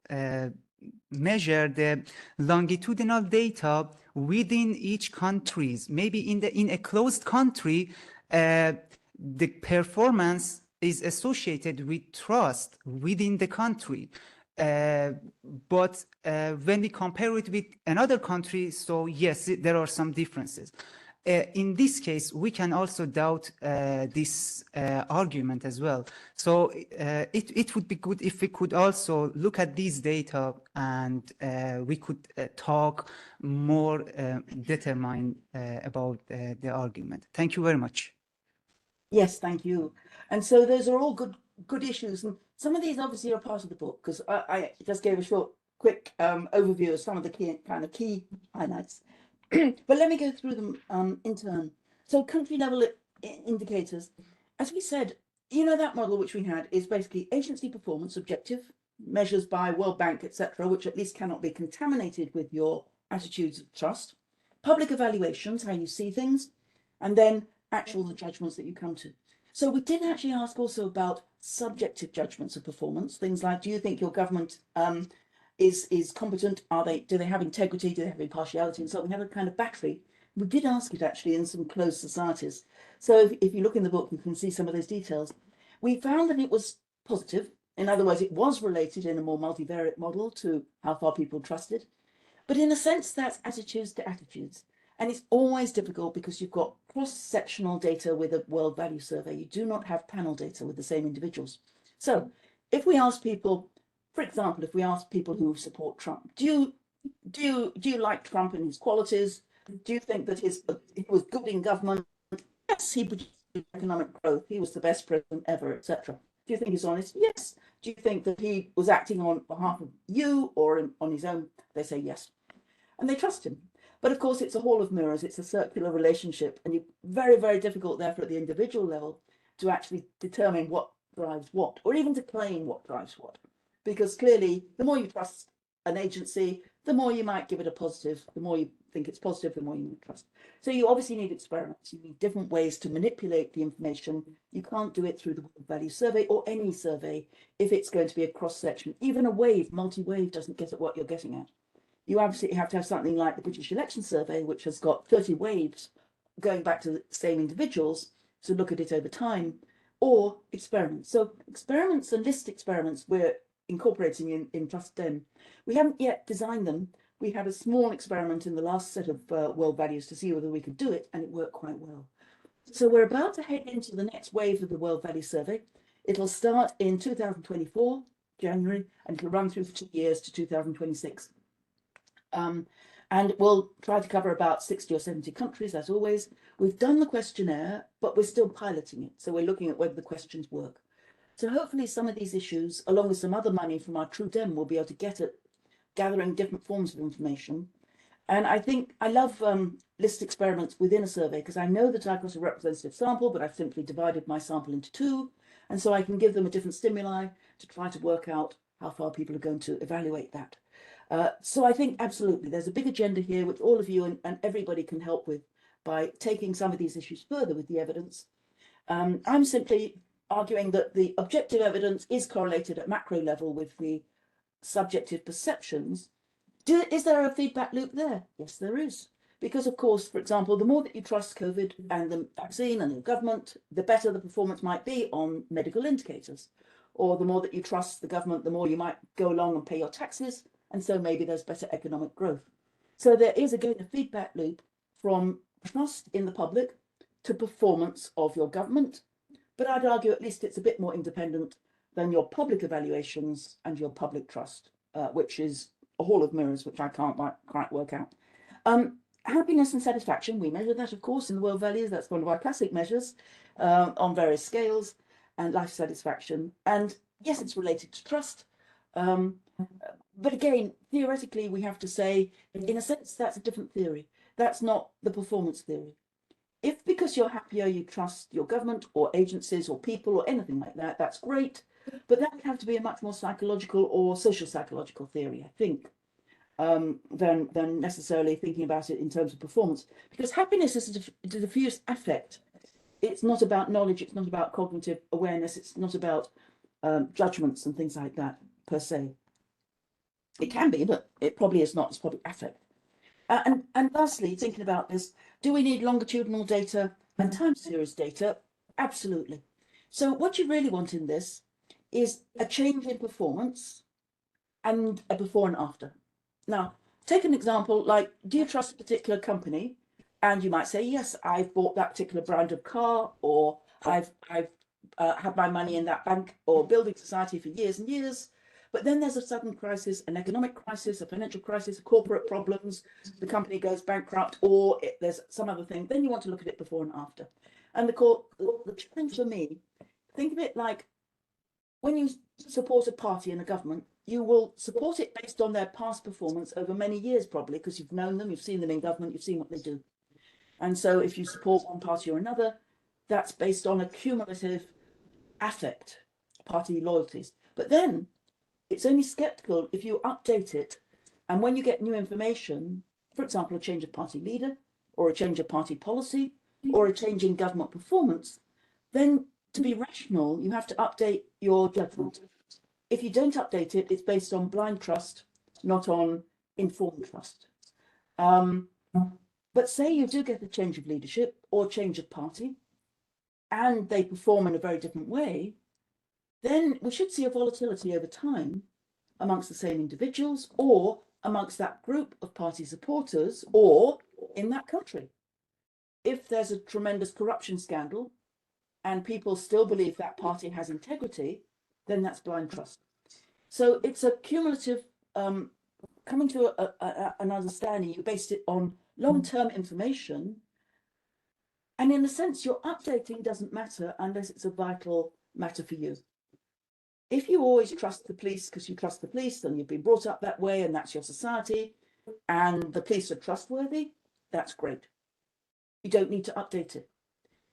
F: measure the longitudinal data within each countries. Maybe in a closed country, the performance is associated with trust within the country. But when we compare it with another country, so yes, there are some differences. In this case, we can also doubt this argument as well. So it would be good if we could also look at these data and we could talk more determined about the argument. Thank you very much.
A: Yes, thank you. And so those are all good issues. And some of these obviously are part of the book, because I just gave a short, quick overview of some of the key highlights. But let me go through them in turn. So country level indicators, as we said, you know, that model which we had is basically agency performance, objective, measures by World Bank, etc., which at least cannot be contaminated with your attitudes of trust, public evaluations, how you see things, and then the judgments that you come to. So we did actually ask also about subjective judgments of performance, things like, do you think your government is competent? Do they have integrity? Do they have impartiality? And so we have a kind of battery. We did ask it actually in some closed societies. So if you look in the book, you can see some of those details. We found that it was positive. In other words, it was related in a more multivariate model to how far people trusted. But in a sense, that's attitudes to attitudes. And it's always difficult because you've got cross-sectional data with a world value survey. You do not have panel data with the same individuals. So if we ask people, for example, if we ask people who support Trump, do you like Trump and his qualities? Do you think that he was good in government? Yes, he produced economic growth. He was the best president ever, etc. Do you think he's honest? Yes. Do you think that he was acting on behalf of you or on his own? They say yes. And they trust him. But of course, it's a hall of mirrors. It's a circular relationship. And it's very, very difficult, therefore, at the individual level to actually determine what drives what, or even to claim what drives what. Because clearly, the more you trust an agency, the more you might give it a positive. The more you think it's positive, the more you trust. So you obviously need experiments. You need different ways to manipulate the information. You can't do it through the World Value Survey or any survey if it's going to be a cross-section. Even a wave, multi-wave, doesn't get at what you're getting at. You absolutely have to have something like the British Election Survey, which has got 30 waves going back to the same individuals to look at it over time, or experiments. So experiments and list experiments we're incorporating in EnTrust 10. We haven't yet designed them. We had a small experiment in the last set of world values to see whether we could do it, and it worked quite well. So we're about to head into the next wave of the World Value Survey. It'll start in 2024, January, and it'll run through for 2 years to 2026. And we'll try to cover about 60 or 70 countries, as always. We've done the questionnaire, but we're still piloting it. So we're looking at whether the questions work. So hopefully some of these issues, along with some other money from our True Dem, will be able to get at gathering different forms of information. And I think I love list experiments within a survey, because I know that I've got a representative sample, but I've simply divided my sample into 2. And so I can give them a different stimuli to try to work out how far people are going to evaluate that. So I think absolutely there's a big agenda here which all of you and everybody can help with by taking some of these issues further with the evidence. I'm simply arguing that the objective evidence is correlated at macro level with the subjective perceptions. Is there a feedback loop there? Yes, there is. Because of course, for example, the more that you trust COVID and the vaccine and the government, the better the performance might be on medical indicators. Or the more that you trust the government, the more you might go along and pay your taxes. And so maybe there's better economic growth. So there is again a feedback loop from trust in the public to performance of your government. But I'd argue at least it's a bit more independent than your public evaluations and your public trust, which is a hall of mirrors, which I can't quite work out. Happiness and satisfaction, we measure that, of course, in the world values. That's one of our classic measures on various scales, and life satisfaction. And yes, it's related to trust. But again, theoretically, we have to say, in a sense, that's a different theory. That's not the performance theory. If because you're happier, you trust your government or agencies or people or anything like that, that's great. But that would have to be a much more psychological or social psychological theory, I think, than necessarily thinking about it in terms of performance. Because happiness is a diffuse affect. It's not about knowledge. It's not about cognitive awareness. It's not about judgments and things like that, per se. It can be, but it probably is not. It's probably affect. And lastly, thinking about this, do we need longitudinal data and time series data? Absolutely. So what you really want in this is a change in performance and a before and after. Now, take an example like, do you trust a particular company? And you might say, yes, I've bought that particular brand of car, or I've had my money in that bank or building society for years and years. But then there's a sudden crisis, an economic crisis, a financial crisis, corporate problems, the company goes bankrupt, or there's some other thing. Then you want to look at it before and after. And the challenge for me, think of it like when you support a party in a government, you will support it based on their past performance over many years, probably, because you've known them, you've seen them in government, you've seen what they do. And so if you support one party or another, that's based on a cumulative affect, party loyalties. But then It's only skeptical if you update it. And when you get new information, for example, a change of party leader, or a change of party policy, or a change in government performance, then to be rational, you have to update your judgment. If you don't update it, it's based on blind trust, not on informed trust. But say you do get a change of leadership or change of party, and they perform in a very different way, then we should see a volatility over time amongst the same individuals, or amongst that group of party supporters, or in that country. If there's a tremendous corruption scandal and people still believe that party has integrity, then that's blind trust. So it's a cumulative coming to an understanding. You based it on long-term information, and in a sense, your updating doesn't matter unless it's a vital matter for you. If you always trust the police because you trust the police, then you've been brought up that way and that's your society, and the police are trustworthy, that's great. You don't need to update it.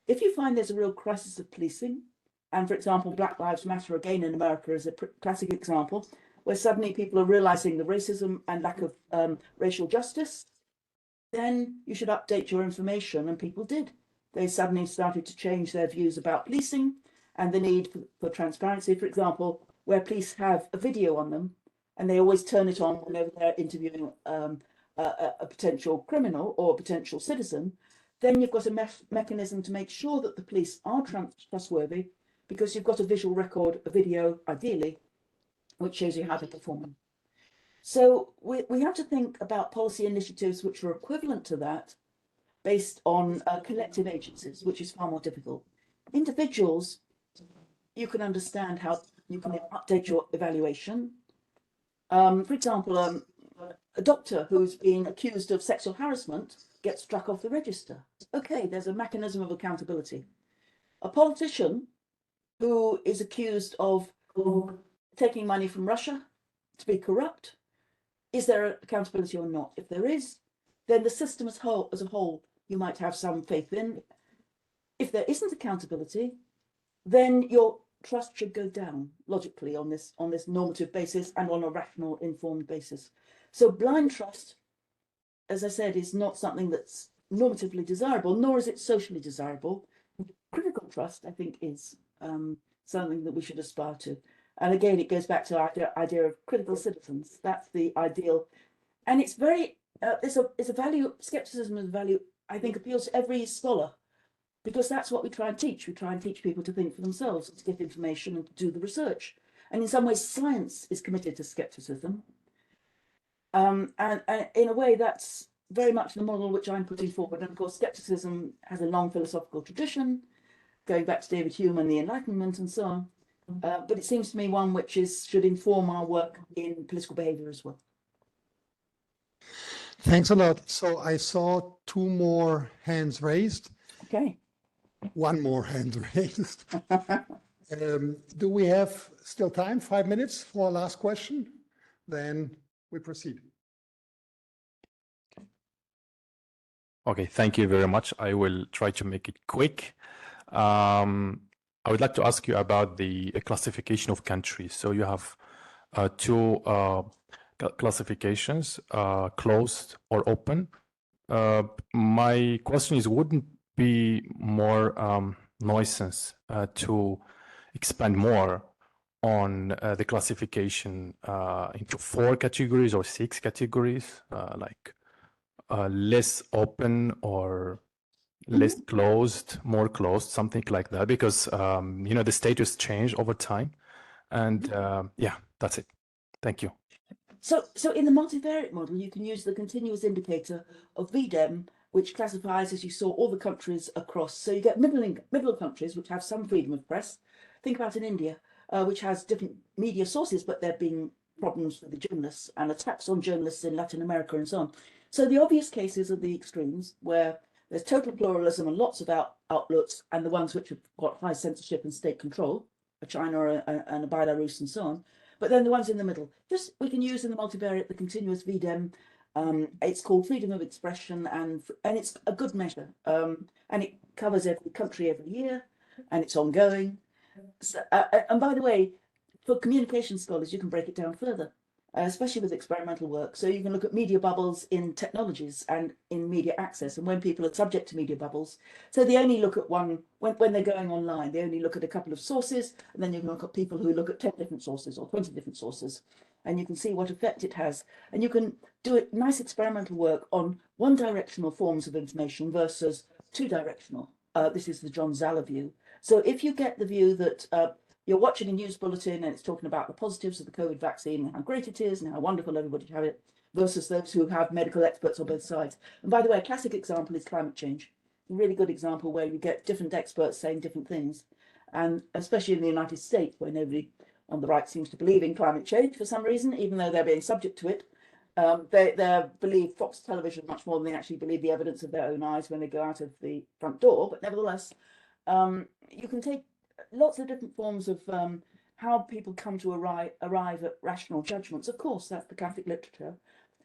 A: If you find there's a real crisis of policing, and for example, Black Lives Matter again in America is a classic example, where suddenly people are realizing the racism and lack of racial justice, then you should update your information, and people did. They suddenly started to change their views about policing and the need for transparency, for example, where police have a video on them and they always turn it on whenever they're interviewing a potential criminal or a potential citizen, then you've got a mechanism to make sure that the police are trustworthy, because you've got a visual record, a video, ideally, which shows you how they're performing. So we have to think about policy initiatives which are equivalent to that, based on collective agencies, which is far more difficult. Individuals, you can understand how you can update your evaluation. For example, a doctor who's been accused of sexual harassment gets struck off the register. Okay, there's a mechanism of accountability. A politician who is accused of taking money from Russia to be corrupt, is there accountability or not? If there is, then the system as a whole you might have some faith in. If there isn't accountability, then your trust should go down logically on this normative basis and on a rational, informed basis. So blind trust, as I said, is not something that's normatively desirable, nor is it socially desirable. Critical trust, I think, is something that we should aspire to. And again, it goes back to our idea of critical citizens. That's the ideal. And it's very, it's a value, skepticism is a value, I think, appeals to every scholar, because that's what we try and teach. We try and teach people to think for themselves, to get information and to do the research. And in some ways, science is committed to skepticism. And in a way, that's very much the model which I'm putting forward. And of course, skepticism has a long philosophical tradition, going back to David Hume and the Enlightenment and so on. But it seems to me one which should inform our work in political behavior as well.
B: Thanks a lot. So I saw two more hands raised.
A: Okay.
B: One more hand raised. Do we have still time? 5 minutes for our last question? Then we proceed.
G: Okay, thank you very much. I will try to make it quick. I would like to ask you about the classification of countries. So you have two classifications, closed or open. My question is, wouldn't be more nuisance to expand more on the classification into 4 categories or 6 categories, like less open or less closed, more closed, something like that, because you know, the status change over time. And yeah, that's it. Thank you.
A: So in the multivariate model, you can use the continuous indicator of VDEM, which classifies, as you saw, all the countries across. So you get middle countries which have some freedom of press. Think about in India, which has different media sources, but there have been problems with the journalists and attacks on journalists in Latin America and so on. So the obvious cases are the extremes, where there's total pluralism and lots of outlets, and the ones which have got high censorship and state control, a China and a Belarus and so on. But then the ones in the middle, just we can use in the multivariate the continuous VDEM. It's called freedom of expression, and it's a good measure. And it covers every country every year, and it's ongoing. So, and by the way, for communication scholars, you can break it down further, especially with experimental work. So you can look at media bubbles in technologies and in media access, and when people are subject to media bubbles. So they only look at one, when they're going online, they only look at a couple of sources, and then you can look at people who look at 10 different sources or 20 different sources, and you can see what effect it has. And you can do it nice experimental work on one-directional forms of information versus two-directional. This is the John Zalla view. So if you get the view that you're watching a news bulletin and it's talking about the positives of the COVID vaccine and how great it is and how wonderful everybody should have it, versus those who have medical experts on both sides. And by the way, a classic example is climate change. A really good example where you get different experts saying different things. And especially in the United States, where nobody on the right seems to believe in climate change for some reason, even though they're being subject to it. They believe Fox television much more than they actually believe the evidence of their own eyes when they go out of the front door. But nevertheless, you can take lots of different forms of how people come to arrive at rational judgments. Of course, that's the Catholic literature,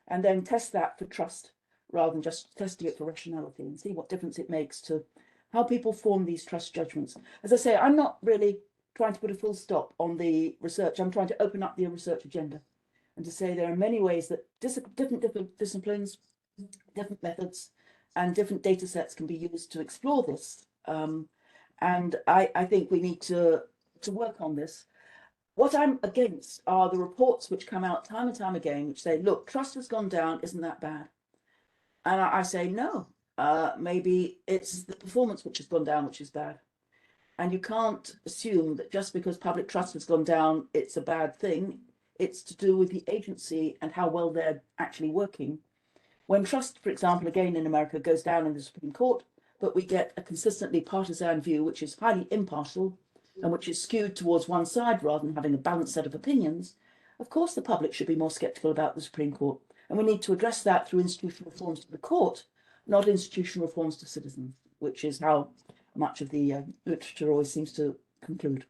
A: and then test that for trust rather than just testing it for rationality, and see what difference it makes to how people form these trust judgments. As I say, I'm not really trying to put a full stop on the research. I'm trying to open up the research agenda and to say there are many ways that different disciplines, different methods, and different data sets can be used to explore this. And I think we need to work on this. What I'm against are the reports which come out time and time again, which say, look, trust has gone down, isn't that bad? And I say, no, maybe it's the performance which has gone down, which is bad. And you can't assume that just because public trust has gone down, it's a bad thing. It's to do with the agency and how well they're actually working. When trust, for example, again in America, goes down in the Supreme Court, but we get a consistently partisan view, which is highly impartial and which is skewed towards one side rather than having a balanced set of opinions, of course the public should be more sceptical about the Supreme Court. And we need to address that through institutional reforms to the court, not institutional reforms to citizens, which is how much of the literature always seems to conclude.